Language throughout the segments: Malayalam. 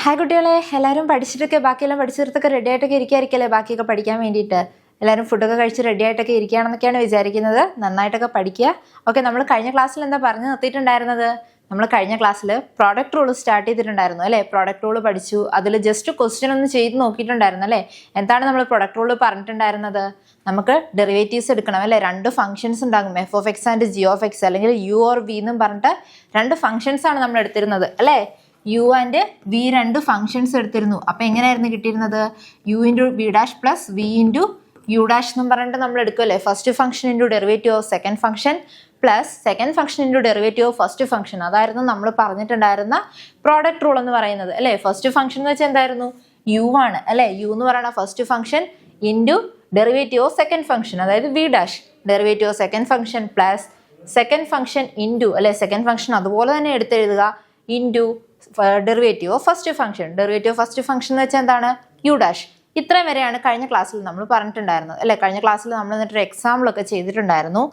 ഹായ് കുട്ടികളെ, എല്ലാവരും പഠിച്ചിട്ടൊക്കെ ബാക്കിയെല്ലാം പഠിച്ചിടത്തൊക്കെ റെഡി ആയിട്ടൊക്കെ ഇരിക്കുകയായിരിക്കല്ലേ ബാക്കിയൊക്കെ പഠിക്കാൻ വേണ്ടിയിട്ട്. എല്ലാവരും ഫുഡൊക്കെ കഴിച്ച് റെഡി ആയിട്ടൊക്കെ ഇരിക്കുകയാണെന്നൊക്കെയാണ് വിചാരിക്കുന്നത്. നന്നായിട്ടൊക്കെ പഠിക്കുക. ഓക്കെ, നമ്മൾ കഴിഞ്ഞ ക്ലാസ്സിൽ എന്താ പറഞ്ഞു നിർത്തിയിട്ടുണ്ടായിരുന്നത്? നമ്മൾ കഴിഞ്ഞ ക്ലാസ്സിൽ പ്രോഡക്റ്റ് റൂൾ സ്റ്റാർട്ട് ചെയ്തിട്ടുണ്ടായിരുന്നു അല്ലേ. പ്രോഡക്റ്റ് റൂൾ പഠിച്ചു. അതിൽ ജസ്റ്റ് ക്വസ്റ്റ്യൻ ഒന്ന് ചെയ്ത് നോക്കിയിട്ടുണ്ടായിരുന്നു അല്ലേ. എന്താണ് നമ്മൾ പ്രോഡക്റ്റ് റൂൾ പറഞ്ഞിട്ടുണ്ടായിരുന്നത്? നമുക്ക് ഡെറിവേറ്റീവ്സ് എടുക്കണം അല്ലേ. രണ്ട് ഫംഗ്ഷൻസ് ഉണ്ടാകും, F of X and G of X, അല്ലെങ്കിൽ യു ഓർ വി എന്നും പറഞ്ഞിട്ട് രണ്ട് ഫംഗ്ഷൻസ് ആണ് നമ്മൾ എടുത്തിരുന്നത് അല്ലേ. യു ആൻഡ് വി രണ്ട് ഫംഗ്ഷൻസ് എടുത്തിരുന്നു. അപ്പം എങ്ങനെയായിരുന്നു കിട്ടിയിരുന്നത്? U into V dash plus V into U dash എന്നും പറഞ്ഞിട്ട് നമ്മൾ എടുക്കുമല്ലേ. First function into derivative of second function plus second function into derivative of first function. അതായിരുന്നു നമ്മൾ പറഞ്ഞിട്ടുണ്ടായിരുന്ന പ്രോഡക്റ്റ് റൂൾ എന്ന് പറയുന്നത് അല്ലേ. ഫസ്റ്റ് ഫംഗ്ഷൻ എന്ന് വെച്ചാൽ എന്തായിരുന്നു? യു ആണ് അല്ലേ. യു എന്ന് പറയുന്ന first function into derivative of second function, അതായത് V dash derivative of second function plus second function into അല്ലെ സെക്കൻഡ് ഫംഗ്ഷൻ അതുപോലെ തന്നെ എടുത്തെഴുതുക into derivative of first function. Derivative of first function എന്ന് വെച്ചാൽ എന്താണ്? U dash. ഇത്രയും വരെയാണ് കഴിഞ്ഞ ക്ലാസ്സിൽ നമ്മൾ പറഞ്ഞിട്ടുണ്ടായിരുന്നത് അല്ലേ. കഴിഞ്ഞ ക്ലാസ്സിൽ നമ്മൾ എന്നിട്ട് എക്സാമ്പിളൊക്കെ ചെയ്തിട്ടുണ്ടായിരുന്നു.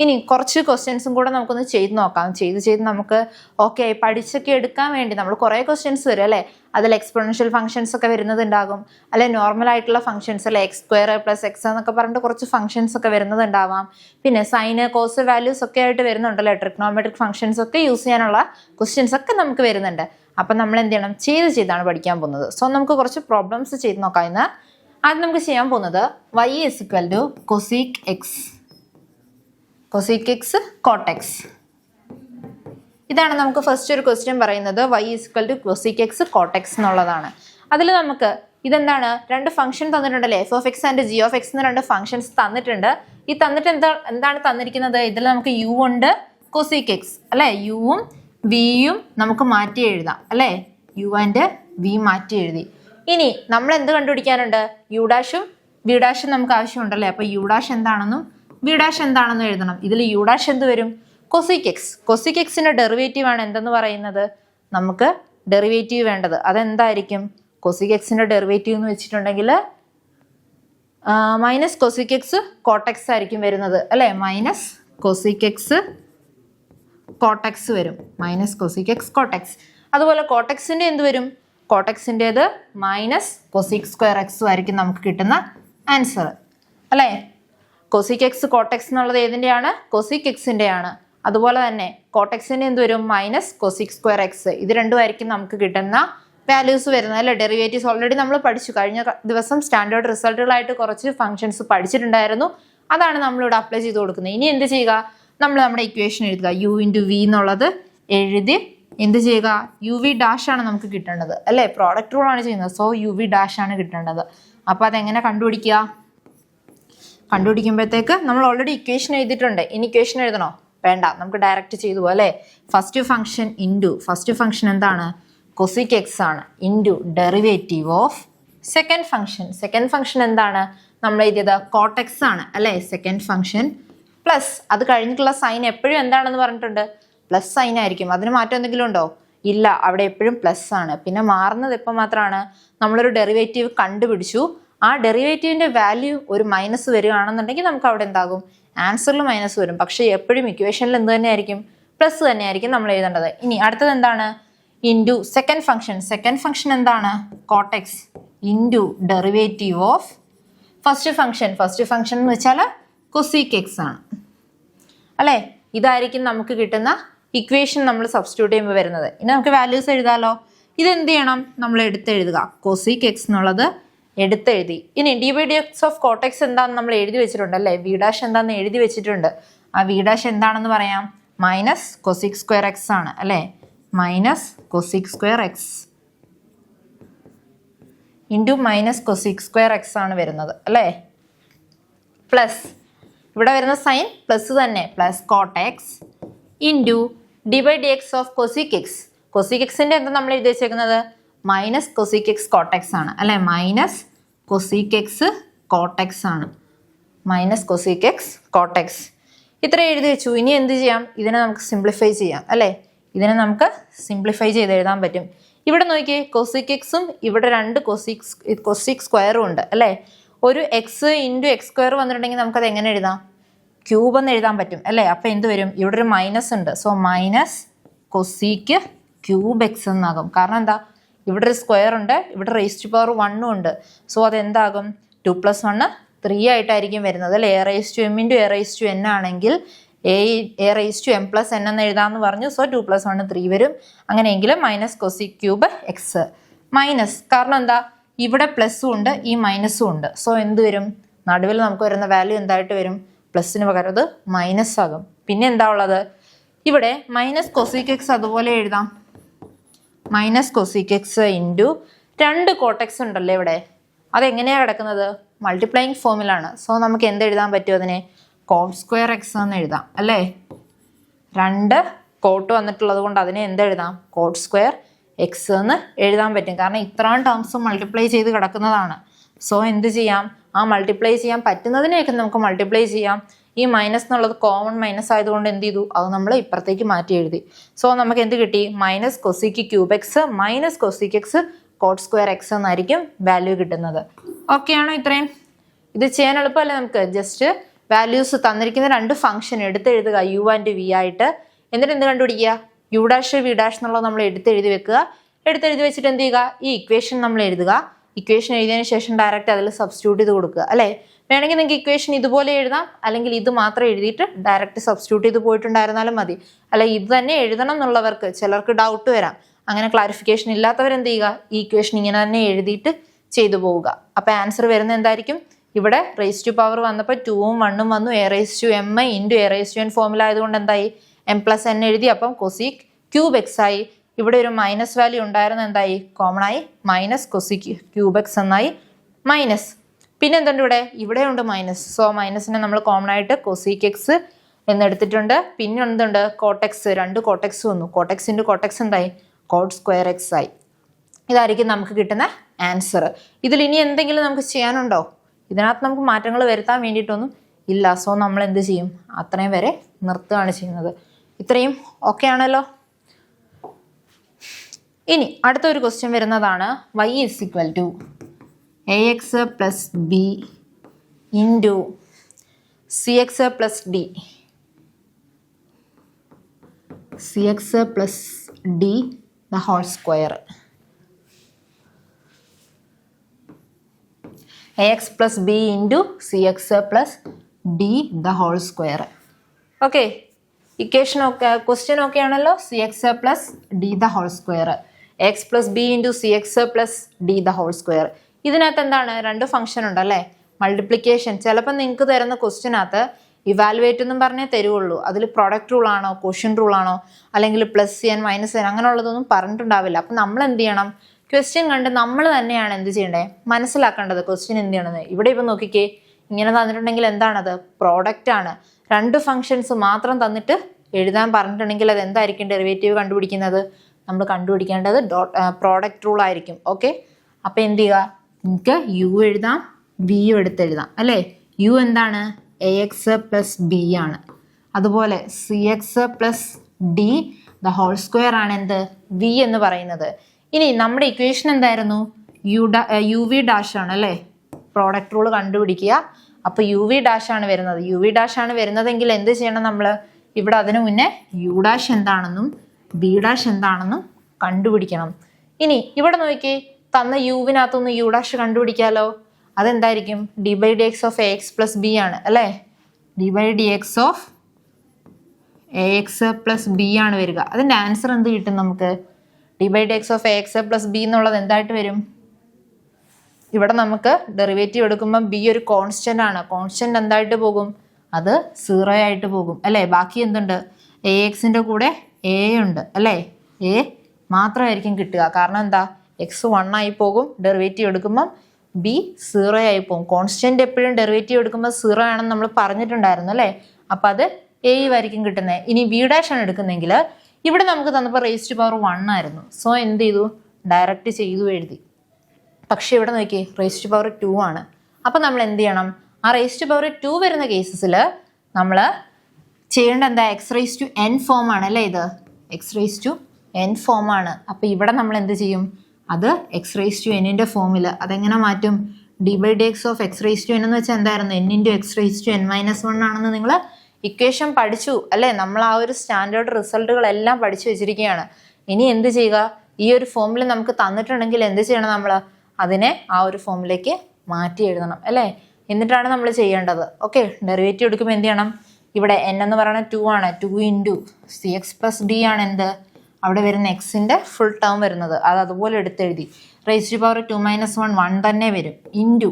ഇനി കുറച്ച് ക്വസ്റ്റ്യൻസും കൂടെ നമുക്കൊന്ന് ചെയ്ത് നോക്കാം. ചെയ്ത് നമുക്ക് ഓക്കെ പഠിച്ചൊക്കെ എടുക്കാൻ വേണ്ടി നമ്മൾ കുറേ ക്വസ്റ്റ്യൻസ് വരും അല്ലേ. അതിൽ എക്സ്പോണൻഷ്യൽ ഫംഗ്ഷൻസ് ഒക്കെ വരുന്നതുണ്ടാകും, അല്ലെ നോർമൽ ആയിട്ടുള്ള ഫംഗ്ഷൻസ് അല്ലെ, എക്സ് സ്ക്വയർ പ്ലസ് എക്സ് എന്നൊക്കെ പറഞ്ഞിട്ട് കുറച്ച് ഫംഗ്ഷൻസ് ഒക്കെ വരുന്നതുണ്ടാവാം. പിന്നെ സൈന് കോസ് വാല്യൂസ് ഒക്കെ ആയിട്ട് വരുന്നുണ്ടല്ലോ. ട്രിഗ്നോമെട്രിക് ഫംഗ്ഷൻസ് ഒക്കെ യൂസ് ചെയ്യാനുള്ള ക്വസ്റ്റ്യൻസ് ഒക്കെ നമുക്ക് വരുന്നുണ്ട്. അപ്പം നമ്മൾ എന്ത് ചെയ്യണം? ചെയ്താണ് പഠിക്കാൻ പോകുന്നത്. സോ നമുക്ക് കുറച്ച് പ്രോബ്ലംസ് ചെയ്ത് നോക്കാം ഇന്ന്. ആദ്യം നമുക്ക് ചെയ്യാൻ പോകുന്നത് y is equal to cosec x cot x. ഇതാണ് നമുക്ക് ഫസ്റ്റ് ഒരു ക്വസ്റ്റ്യൻ പറയുന്നത്. y is equal to cosec x cot x എന്നുള്ളതാണ്. അതിൽ നമുക്ക് ഇതെന്താണ്? രണ്ട് ഫംഗ്ഷൻ തന്നിട്ടുണ്ടല്ലേ, F of X and G of X എന്ന് രണ്ട് ഫംഗ്ഷൻസ് തന്നിട്ടുണ്ട്. ഈ തന്നിട്ട് എന്താണ് തന്നിരിക്കുന്നത്? ഇതിൽ നമുക്ക് യു ഉണ്ട്, cosec x അല്ലേ. യുവും വിയും നമുക്ക് മാറ്റി എഴുതാം അല്ലേ. യു ആൻഡ് വി മാറ്റി എഴുതി. ഇനി നമ്മൾ എന്ത് കണ്ടുപിടിക്കാനുണ്ട്? യു ഡാഷും വി ഡാഷും നമുക്ക് ആവശ്യമുണ്ടല്ലേ. അപ്പോൾ യു ഡാഷ് എന്താണെന്നും വി ഡാഷ് എന്താണെന്നും എഴുതണം. ഇതിൽ യു ഡാഷ് എന്ത് വരും? Cosec x. കൊസിക് എക്സിൻ്റെ ഡെറിവേറ്റീവ് ആണ് എന്തെന്ന് പറയുന്നത്? നമുക്ക് ഡെറിവേറ്റീവ് വേണ്ടത് അതെന്തായിരിക്കും? കൊസിക് എക്സിൻ്റെ ഡെറിവേറ്റീവ് എന്ന് വെച്ചിട്ടുണ്ടെങ്കിൽ മൈനസ് കൊസിക് എക്സ് കോട്ടെക്സ് ആയിരിക്കും വരുന്നത് അല്ലേ. മൈനസ് കൊസിക് എക്സ് കോട്ടെക്സ് വരും. Minus cosec X cortex. അതുപോലെ കോട്ടെക്സിൻ്റെ എന്ത് വരും? കോട്ടെക്സിൻ്റേത് മൈനസ് കൊസിക് സ്ക്വയർ എക്സും ആയിരിക്കും നമുക്ക് കിട്ടുന്ന ആൻസർ അല്ലേ. കൊസിക് എക്സ് കോട്ടെക്സ് എന്നുള്ളത് ഏതിൻ്റെയാണ്? കൊസിക് എക്സിൻ്റെയാണ്. അതുപോലെ തന്നെ കോട്ടെക്സിൻ്റെ എന്ത് വരും? Minus cosec square X. ഇത് രണ്ടുമായിരിക്കും നമുക്ക് കിട്ടുന്ന വാല്യൂസ് വരുന്നത് അല്ലേ. ഡെറിവേറ്റീവ്സ് ഓൾറെഡി നമ്മൾ പഠിച്ചു. കഴിഞ്ഞ ദിവസം സ്റ്റാൻഡേർഡ് റിസൾട്ടുകളായിട്ട് കുറച്ച് ഫംഗ്ഷൻസ് പഠിച്ചിട്ടുണ്ടായിരുന്നു. അതാണ് നമ്മളിവിടെ അപ്ലൈ ചെയ്ത് കൊടുക്കുന്നത്. ഇനി എന്ത് ചെയ്യുക? നമ്മൾ നമ്മുടെ ഇക്വേഷൻ എഴുതുക. യു ഇൻറ്റു വി എന്നുള്ളത് എഴുതി എന്ത് ചെയ്യുക? യു വി ഡാഷ് ആണ് നമുക്ക് കിട്ടേണ്ടത് അല്ലേ. പ്രോഡക്റ്റ് റൂൾ ആണ് ചെയ്യുന്നത്. സോ യു വി ഡാഷ് ആണ് കിട്ടേണ്ടത്. അപ്പോൾ അതെങ്ങനെ കണ്ടുപിടിക്കുക? കണ്ടുപിടിക്കുമ്പോഴത്തേക്ക് നമ്മൾ ഓൾറെഡി ഇക്വേഷൻ എഴുതിയിട്ടുണ്ട്. ഇനി ഇക്വേഷൻ എഴുതണോ? വേണ്ട, നമുക്ക് ഡയറക്റ്റ് ചെയ്തു പോകും അല്ലേ. First function into first function എന്താണ്? കൊസിക് എക്സ് ആണ് into derivative of second function. Second function എന്താണ് നമ്മൾ എഴുതിയത്? കോട്ടെക്സ് ആണ് അല്ലേ. സെക്കൻഡ് ഫംഗ്ഷൻ പ്ലസ് അത് കഴിഞ്ഞിട്ടുള്ള സൈൻ എപ്പോഴും എന്താണെന്ന് പറഞ്ഞിട്ടുണ്ട്? പ്ലസ് സൈൻ ആയിരിക്കും. അതിന് മാറ്റം എന്തെങ്കിലും ഉണ്ടോ? ഇല്ല, അവിടെ എപ്പോഴും പ്ലസ് ആണ്. പിന്നെ മാറുന്നത് എപ്പോൾ മാത്രമാണ്? നമ്മളൊരു ഡെറിവേറ്റീവ് കണ്ടുപിടിച്ചു, ആ ഡെറിവേറ്റീവിൻ്റെ വാല്യൂ ഒരു മൈനസ് വരികയാണെന്നുണ്ടെങ്കിൽ നമുക്ക് അവിടെ എന്താകും? ആൻസറിൽ മൈനസ് വരും. പക്ഷേ എപ്പോഴും ഇക്വേഷനിൽ എന്ത് തന്നെയായിരിക്കും? പ്ലസ് തന്നെയായിരിക്കും നമ്മൾ എഴുതേണ്ടത്. ഇനി അടുത്തത് എന്താണ്? Into second function. Second function എന്താണ്? Cot x into derivative of first function. First function എന്ന് വെച്ചാൽ കൊസിക് എക്സ് ആണ് അല്ലേ. ഇതായിരിക്കും നമുക്ക് കിട്ടുന്ന ഇക്വേഷൻ നമ്മൾ സബ്സ്റ്റിറ്റ്യൂട്ട് ചെയ്യുമ്പോൾ വരുന്നത്. ഇനി നമുക്ക് വാല്യൂസ് എഴുതാമല്ലോ. ഇതെന്ത് ചെയ്യണം? നമ്മൾ എടുത്തെഴുതുക. കൊസിക് എക്സ് എന്നുള്ളത് എടുത്തെഴുതി. ഇനി d by D X of cot x എന്താണെന്ന് നമ്മൾ എഴുതി വെച്ചിട്ടുണ്ട് അല്ലേ. വി ഡാഷ് എന്താണെന്ന് എഴുതി വെച്ചിട്ടുണ്ട്. ആ വി ഡാഷ് എന്താണെന്ന് പറയാം? മൈനസ് കൊസിക് സ്ക്വയർ എക്സ് ആണ് അല്ലേ. Minus cosec square x into minus cosec square x ആണ് വരുന്നത് അല്ലേ. പ്ലസ് ഇവിടെ വരുന്ന സൈൻ പ്ലസ് തന്നെ, plus cot x into D by D X of cosec x. Cosec എക്സിൻ്റെ എന്താ നമ്മൾ എഴുതി വെച്ചേക്കുന്നത്? മൈനസ് കൊസിക് എക്സ് കോട്ടെക്സ് ആണ് അല്ലേ. മൈനസ് കൊസിക് എക്സ് കോട്ടെക്സ് ആണ്. Minus cosec X cortex. ഇത്ര എഴുതി വെച്ചു. ഇനി എന്ത് ചെയ്യാം? ഇതിനെ നമുക്ക് സിംപ്ലിഫൈ ചെയ്യാം അല്ലേ. ഇതിനെ നമുക്ക് സിംപ്ലിഫൈ ചെയ്ത് എഴുതാൻ പറ്റും. ഇവിടെ നോക്കിയേ, കൊസിക് എക്സും ഇവിടെ രണ്ട് കൊസിക് സ്ക്വയറും ഉണ്ട് അല്ലേ. ഒരു എക്സ് ഇൻറ്റു എക്സ് സ്ക്വയർ വന്നിട്ടുണ്ടെങ്കിൽ നമുക്കത് എങ്ങനെ എഴുതാം? ക്യൂബ് എന്ന് എഴുതാൻ പറ്റും അല്ലേ. അപ്പോൾ എന്ത് വരും? ഇവിടെ ഒരു മൈനസ് ഉണ്ട്. So minus cosec cube X എന്നാകും. കാരണം എന്താ? ഇവിടെ ഒരു സ്ക്വയർ ഉണ്ട്, ഇവിടെ റേസ് ടു പവർ 1 ഉണ്ട്. സോ അതെന്താകും? 2 + 1 3 ആയിട്ടായിരിക്കും വരുന്നത് അല്ലേ. a raised to m into a raised to n ആണെങ്കിൽ a raised to m plus n എന്ന് എഴുതാമെന്ന് പറഞ്ഞു. സോ 2 + 1 3 വരും. അങ്ങനെയെങ്കിൽ minus cosec cube X minus, കാരണം എന്താ, ഇവിടെ പ്ലസ്സും ഉണ്ട് ഈ മൈനസും ഉണ്ട്. സോ എന്ത് വരും? നടുവിൽ നമുക്ക് വരുന്ന വാല്യൂ എന്തായിട്ട് വരും? പ്ലസ്സിന് പകരം അത് മൈനസ് ആകും. പിന്നെ എന്താ ഉള്ളത്? ഇവിടെ മൈനസ് കൊസിക് എക്സ് അതുപോലെ എഴുതാം. Minus cosec X into 2 cortex ഉണ്ടല്ലോ ഇവിടെ. അതെങ്ങനെയാണ് കിടക്കുന്നത്? മൾട്ടിപ്ലൈയിങ് ഫോമിലാണ്. സോ നമുക്ക് എന്ത് എഴുതാൻ പറ്റും? അതിനെ കോട്ട് സ്ക്വയർ എക്സ് എന്ന് എഴുതാം അല്ലേ. 2 കോട്ട് വന്നിട്ടുള്ളത് കൊണ്ട് അതിനെ എന്തെഴുതാം? കോട്ട് സ്ക്വയർ എക്സ് എന്ന് എഴുതാൻ പറ്റും. കാരണം ഇത്രയും ടേംസ് മൾട്ടിപ്ലൈ ചെയ്ത് കിടക്കുന്നതാണ്. സോ എന്ത് ചെയ്യാം? ആ മൾട്ടിപ്ലൈ ചെയ്യാൻ പറ്റുന്നതിനെയൊക്കെ നമുക്ക് മൾട്ടിപ്ലൈ ചെയ്യാം. ഈ മൈനസ് എന്നുള്ളത് കോമൺ മൈനസ് ആയതുകൊണ്ട് എന്ത് ചെയ്തു? അത് നമ്മൾ ഇപ്പുറത്തേക്ക് മാറ്റി എഴുതി. സോ നമുക്ക് എന്ത് കിട്ടി? Minus cosec cube X minus cosec X coat square X എന്നായിരിക്കും വാല്യൂ കിട്ടുന്നത്. ഓക്കെ ആണോ? ഇത്രയും ഇത് ചെയ്യാൻ എളുപ്പമല്ലേ നമുക്ക്? ജസ്റ്റ് വാല്യൂസ് തന്നിരിക്കുന്ന 2 ഫംഗ്ഷൻ എടുത്തെഴുതുക, യു ആൻഡ് വി ആയിട്ട്. എന്നിട്ട് എന്ത് കണ്ടുപിടിക്കുക? യു ഡാഷ് വി ഡാഷ് എന്നുള്ളത് നമ്മൾ എടുത്തെഴുതി വെക്കുക. എടുത്തെഴുതി വെച്ചിട്ട് എന്ത് ചെയ്യുക? ഈ ഇക്വേഷൻ നമ്മൾ എഴുതുക. ഇക്വേഷൻ എഴുതിയതിന് ശേഷം ഡയറക്റ്റ് അതിൽ സബ്സ്റ്റിറ്റ്യൂട്ട് ചെയ്ത് കൊടുക്കുക അല്ലേ. വേണമെങ്കിൽ നിങ്ങൾക്ക് ഇക്വേഷൻ ഇതുപോലെ എഴുതാം, അല്ലെങ്കിൽ ഇത് മാത്രം എഴുതിയിട്ട് ഡയറക്റ്റ് സബ്സ്റ്റിറ്റ്യൂട്ട് ചെയ്ത് പോയിട്ടുണ്ടായിരുന്നാലും മതി. അല്ല ഇത് തന്നെ എഴുതണം എന്നുള്ളവർക്ക് ചിലർക്ക് ഡൗട്ട് വരാം. അങ്ങനെ ക്ലാരിഫിക്കേഷൻ ഇല്ലാത്തവരെന്ത് ചെയ്യുക? ഈ ഇക്വേഷൻ ഇങ്ങനെ തന്നെ എഴുതിയിട്ട് ചെയ്തു പോവുക. അപ്പോൾ ആൻസർ വരുന്നത് എന്തായിരിക്കും? ഇവിടെ റേസ് ടു പവർ വന്നപ്പോൾ 2ഉം 1ഉം വന്നു. A raise to m into a raise to n ഫോമിൽ ആയതുകൊണ്ട് എന്തായി? എം പ്ലസ് എൻ എഴുതി. അപ്പം കൊസിക് ക്യൂബ് എക്സ് ആയി. ഇവിടെ ഒരു മൈനസ് വാല്യൂ ഉണ്ടായിരുന്ന എന്തായി? കോമൺ ആയി മൈനസ് കൊസിക് ക്യൂബ് എക്സ് എന്നായി മൈനസ്. പിന്നെ എന്തുണ്ട് ഇവിടെ? ഇവിടെ ഉണ്ട് മൈനസ്. സോ മൈനസിനെ നമ്മൾ കോമൺ ആയിട്ട് കൊസിക് എക്സ് എന്നെടുത്തിട്ടുണ്ട്. പിന്നെ എന്തുണ്ട്? കോട്ടെക്സ്, 2 കോട്ടെക്സ് വന്നു. കോട്ടെക്സ് ഇൻറ്റു കോട്ടെക്സ് എന്തായി? കോട്ട് സ്ക്വയർ എക്സ് ആയി. ഇതായിരിക്കും നമുക്ക് കിട്ടുന്ന ആൻസർ. ഇതിൽ ഇനി എന്തെങ്കിലും നമുക്ക് ചെയ്യാനുണ്ടോ? ഇതിനകത്ത് നമുക്ക് മാറ്റങ്ങൾ വരുത്താൻ വേണ്ടിയിട്ടൊന്നും ഇല്ല. സോ നമ്മൾ എന്ത് ചെയ്യും? അത്രയും വരെ നിർത്തുകയാണ് ചെയ്യുന്നത്. ഇത്രയും ഓക്കെ ആണല്ലോ. ഇനി അടുത്തൊരു ക്വസ്റ്റ്യൻ വരുന്നതാണ് y = ax + b into cx + d. cx + d the whole square. ax + b into cx + d the whole square. Okay, equation ഒക്കെ ക്വസ്റ്റ്യൻ ഒക്കെ ആണല്ലോ. cx + d the whole square, x + b into cx + d the whole square. ഇതിനകത്ത് എന്താണ്? 2 ഫംഗ്ഷൻ ഉണ്ടല്ലേ, മൾട്ടിപ്ലിക്കേഷൻ. ചിലപ്പോൾ നിങ്ങൾക്ക് തരുന്ന ക്വസ്റ്റ്യനകത്ത് ഇവാലുവേറ്റ് എന്നും പറഞ്ഞേ തരുള്ളൂ. അതിൽ പ്രോഡക്റ്റ് റൂൾ ആണോ, ക്വോഷ്യൻ റൂൾ ആണോ, അല്ലെങ്കിൽ +n -n അങ്ങനെയുള്ളതൊന്നും പറഞ്ഞിട്ടുണ്ടാവില്ല. അപ്പം നമ്മൾ എന്ത് ചെയ്യണം? ക്വസ്റ്റ്യൻ കണ്ട് നമ്മൾ തന്നെയാണ് എന്ത് ചെയ്യേണ്ടത്? മനസ്സിലാക്കേണ്ടത് ക്വസ്റ്റ്യൻ എന്ത് ചെയ്യണമെന്ന്. ഇവിടെ ഇപ്പം നോക്കിക്കേ, ഇങ്ങനെ തന്നിട്ടുണ്ടെങ്കിൽ എന്താണത്? പ്രോഡക്റ്റ് ആണ്. 2 ഫംഗ്ഷൻസ് മാത്രം തന്നിട്ട് എഴുതാൻ പറഞ്ഞിട്ടുണ്ടെങ്കിൽ അത് എന്തായിരിക്കും ഡെറിവേറ്റീവ് കണ്ടുപിടിക്കുന്നത്? നമ്മൾ കണ്ടുപിടിക്കേണ്ടത് പ്രോഡക്റ്റ് റൂൾ ആയിരിക്കും. ഓക്കെ, അപ്പം എന്ത് ചെയ്യുക? നമുക്ക് യു എഴുതാം, വിയും എടുത്തെഴുതാം അല്ലേ. യു എന്താണ്? ax + b ആണ്. അതുപോലെ cx + d the whole square ആണ് എന്ത്? v എന്ന് പറയുന്നത്. ഇനി നമ്മുടെ ഇക്വേഷൻ എന്തായിരുന്നു? യു വി ഡാഷ് ആണ് അല്ലേ. പ്രോഡക്റ്റ് റൂൾ കണ്ടുപിടിക്കുക. അപ്പോൾ യു വി ഡാഷ് ആണ് വരുന്നത്. യു വി ഡാഷ് ആണ് വരുന്നതെങ്കിൽ എന്ത് ചെയ്യണം നമ്മൾ? ഇവിടെ അതിനു മുന്നേ യു ഡാഷ് എന്താണെന്നും ബി ഡാഷ് എന്താണെന്നും കണ്ടുപിടിക്കണം. ഇനി ഇവിടെ നോക്കി തന്ന യുവിനകത്തൊന്ന് യു ഡാഷ് കണ്ടുപിടിക്കാമല്ലോ. അതെന്തായിരിക്കും? d/dx of ax + b ആണ് അല്ലേ. d/dx of ax + b ആണ് വരിക. അതിൻ്റെ ആൻസർ എന്ത് കിട്ടും നമുക്ക്? d/dx of ax + b എന്നുള്ളത് എന്തായിട്ട് വരും? ഇവിടെ നമുക്ക് ഡെറിവേറ്റീവ് എടുക്കുമ്പോൾ ബി ഒരു കോൺസ്റ്റന്റ് ആണ്. കോൺസ്റ്റന്റ് എന്തായിട്ട് പോകും? അത് 0 ആയിട്ട് പോകും അല്ലേ. ബാക്കി എന്തുണ്ട്? ax-ന്റെ കൂടെ a ഉണ്ട് അല്ലേ. a മാത്രമായിരിക്കും കിട്ടുക. കാരണം എന്താ? x 1 ആയി പോകും. ഡെറിവേറ്റീവ് എടുക്കുമ്പം b 0 ആയി പോകും. കോൺസ്റ്റന്റ് എപ്പോഴും ഡെറിവേറ്റീവ് എടുക്കുമ്പോൾ 0 ആണെന്ന് നമ്മൾ പറഞ്ഞിട്ടുണ്ടായിരുന്നു അല്ലേ. അപ്പം അത് a ആയിരിക്കും കിട്ടുന്നത്. ഇനി b ഡാഷ് ആണ് എടുക്കുന്നെങ്കിൽ ഇവിടെ നമുക്ക് തന്നപ്പോൾ റേസ് ടു പവർ 1 ആയിരുന്നു. സോ എന്ത് ചെയ്തു? ഡയറക്റ്റ് ചെയ്തു എഴുതി. പക്ഷേ ഇവിടെ നോക്കി റേസ് ടു പവർ 2 ആണ്. അപ്പം നമ്മൾ എന്ത് ചെയ്യണം? ആ റേസ് ടു പവർ 2 വരുന്ന കേസസിൽ നമ്മൾ ചെയ്യേണ്ട എന്താ? x⁻n ഫോം ആണ് അല്ലേ. ഇത് x⁻n ഫോം ആണ്. അപ്പം ഇവിടെ നമ്മൾ എന്ത് ചെയ്യും? അത് x⁻n ഫോമിൽ അതെങ്ങനെ മാറ്റും? d/dx of x⁻n എന്ന് വെച്ചാൽ എന്തായിരുന്നു? n × x⁻n - 1 ആണെന്ന് നിങ്ങൾ ഇക്വേഷൻ പഠിച്ചു അല്ലേ. നമ്മൾ ആ ഒരു സ്റ്റാൻഡേർഡ് റിസൾട്ടുകളെല്ലാം പഠിച്ചു വെച്ചിരിക്കുകയാണ്. ഇനി എന്ത് ചെയ്യുക? ഈ ഒരു ഫോമിൽ നമുക്ക് തന്നിട്ടുണ്ടെങ്കിൽ എന്ത് ചെയ്യണം? നമ്മൾ അതിനെ ആ ഒരു ഫോമിലേക്ക് മാറ്റി എഴുതണം അല്ലേ? എന്നിട്ടാണ് നമ്മൾ ചെയ്യേണ്ടത്. ഓക്കെ, ഡെറിവേറ്റീവ് എടുക്കുമ്പോൾ എന്ത് ചെയ്യണം? ഇവിടെ n എന്ന് പറയുന്നത് 2 ആണ്. 2 ഇൻറ്റു cx+d ആണ് എന്ത്? അവിടെ വരുന്ന എക്സിൻ്റെ ഫുൾ ടേം വരുന്നത്. അത് അതുപോലെ എടുത്തെഴുതി. റേസ് ടു പവർ 2 - 1 1 തന്നെ വരും. ഇൻറ്റു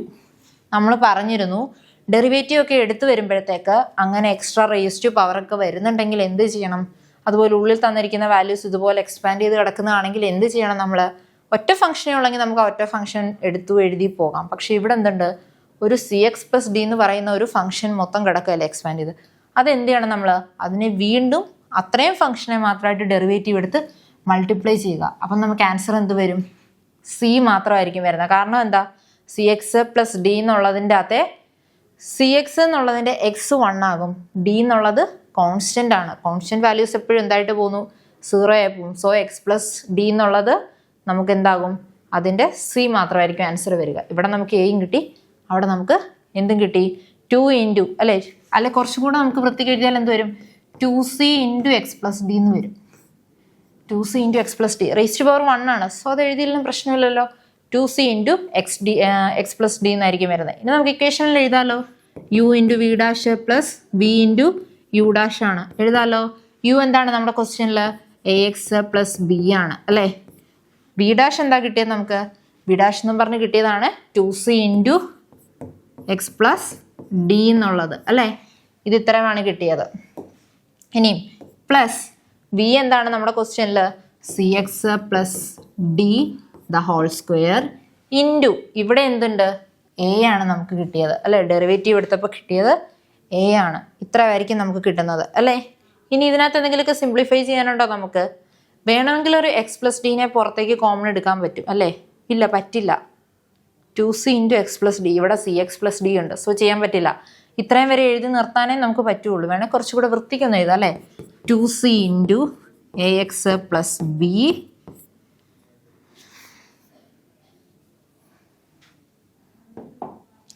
നമ്മൾ പറഞ്ഞിരുന്നു ഡെറിവേറ്റീവ് ഒക്കെ എടുത്തു വരുമ്പോഴത്തേക്ക് അങ്ങനെ എക്സ്ട്രാ റേസ് ടു പവർ ഒക്കെ വരുന്നുണ്ടെങ്കിൽ എന്ത് ചെയ്യണം? അതുപോലെ ഉള്ളിൽ തന്നിരിക്കുന്ന വാല്യൂസ് ഇതുപോലെ എക്സ്പാൻഡ് ചെയ്ത് കിടക്കുന്നതാണെങ്കിൽ എന്ത് ചെയ്യണം? നമ്മൾ ഒറ്റ ഫംഗ്ഷനേ ഉള്ളെങ്കിൽ നമുക്ക് ഒറ്റ ഫംഗ്ഷൻ എടുത്തു എഴുതി പോകാം. പക്ഷേ ഇവിടെ എന്തുണ്ട്? ഒരു cx+d എന്ന് പറയുന്ന ഒരു ഫംഗ്ഷൻ മൊത്തം കിടക്കുകയല്ലേ എക്സ്പാൻഡ് ചെയ്ത്. അതെന്ത് ചെയ്യണം? നമ്മൾ അതിനെ വീണ്ടും അത്രയും ഫംഗ്ഷനെ മാത്രമായിട്ട് ഡെറിവേറ്റീവ് എടുത്ത് മൾട്ടിപ്ലൈ ചെയ്യുക. അപ്പം നമുക്ക് ആൻസർ എന്ത് വരും? c മാത്രമായിരിക്കും വരുന്നത്. കാരണം എന്താ? cx+d എന്നുള്ളതിൻ്റെ അകത്തെ cx എന്നുള്ളതിൻ്റെ x 1 ആകും. d എന്നുള്ളത് കോൺസ്റ്റൻ്റ് ആണ്. കോൺസ്റ്റൻറ്റ് വാല്യൂസ് എപ്പോഴും എന്തായിട്ട് പോകുന്നു? 0 ആയി പോകും. സോ x+d എന്നുള്ളത് നമുക്ക് എന്താകും? അതിൻ്റെ c മാത്രമായിരിക്കും ആൻസർ വരിക. ഇവിടെ നമുക്ക് എയും കിട്ടി, അവിടെ നമുക്ക് എന്തും കിട്ടി? 2 ഇൻറ്റു അല്ലെ കുറച്ചും കൂടെ നമുക്ക് വൃത്തിക്ക് എഴുതിയാൽ എന്ത് വരും? 2c ഇൻറ്റു x+d എന്ന് വരും. 2c into x+d raise to power 1 ആണ്. സോ അത് എഴുതിയാലും പ്രശ്നമില്ലല്ലോ. 2c ഇൻറ്റു x+d എന്നായിരിക്കും വരുന്നത്. ഇനി നമുക്ക് ഇക്വേഷനിൽ എഴുതാമല്ലോ. u into V dash plus v into U dash ആണ്. എഴുതാമല്ലോ. u എന്താണ് നമ്മുടെ ക്വസ്റ്റ്യനിൽ? ax+b ആണ് അല്ലേ? വി ഡാഷ് എന്താ കിട്ടിയത് നമുക്ക്? വി ഡാഷ് എന്നും പറഞ്ഞ് കിട്ടിയതാണ് 2c ഇൻറ്റു x+d എന്നുള്ളത് അല്ലേ? ഇത് ഇത്രയുമാണ് കിട്ടിയത്. ഇനിയും പ്ലസ് വി എന്താണ് നമ്മുടെ ക്വസ്റ്റ്യനിൽ? cx+d the whole square into ഇവിടെ എന്തുണ്ട്? എ ആണ് നമുക്ക് കിട്ടിയത് അല്ലേ? ഡെറിവേറ്റീവ് എടുത്തപ്പോൾ കിട്ടിയത് എ ആണ്. ഇത്രയായിരിക്കും നമുക്ക് കിട്ടുന്നത് അല്ലേ? ഇനി ഇതിനകത്ത് എന്തെങ്കിലുമൊക്കെ സിംപ്ലിഫൈ ചെയ്യാനുണ്ടോ? നമുക്ക് വേണമെങ്കിൽ ഒരു x+d പുറത്തേക്ക് കോമൺ എടുക്കാൻ പറ്റും അല്ലേ? ഇല്ല, പറ്റില്ല. 2c ഇൻറ്റു x+d ഇവിടെ cx+d ഉണ്ട്. സോ ചെയ്യാൻ പറ്റില്ല. ഇത്രയും വരെ എഴുതി നിർത്താനേ നമുക്ക് പറ്റുള്ളൂ. വേണമെങ്കിൽ കുറച്ചുകൂടെ വൃത്തിക്കൊന്നും എഴുതാം അല്ലേ? 2c into ax+b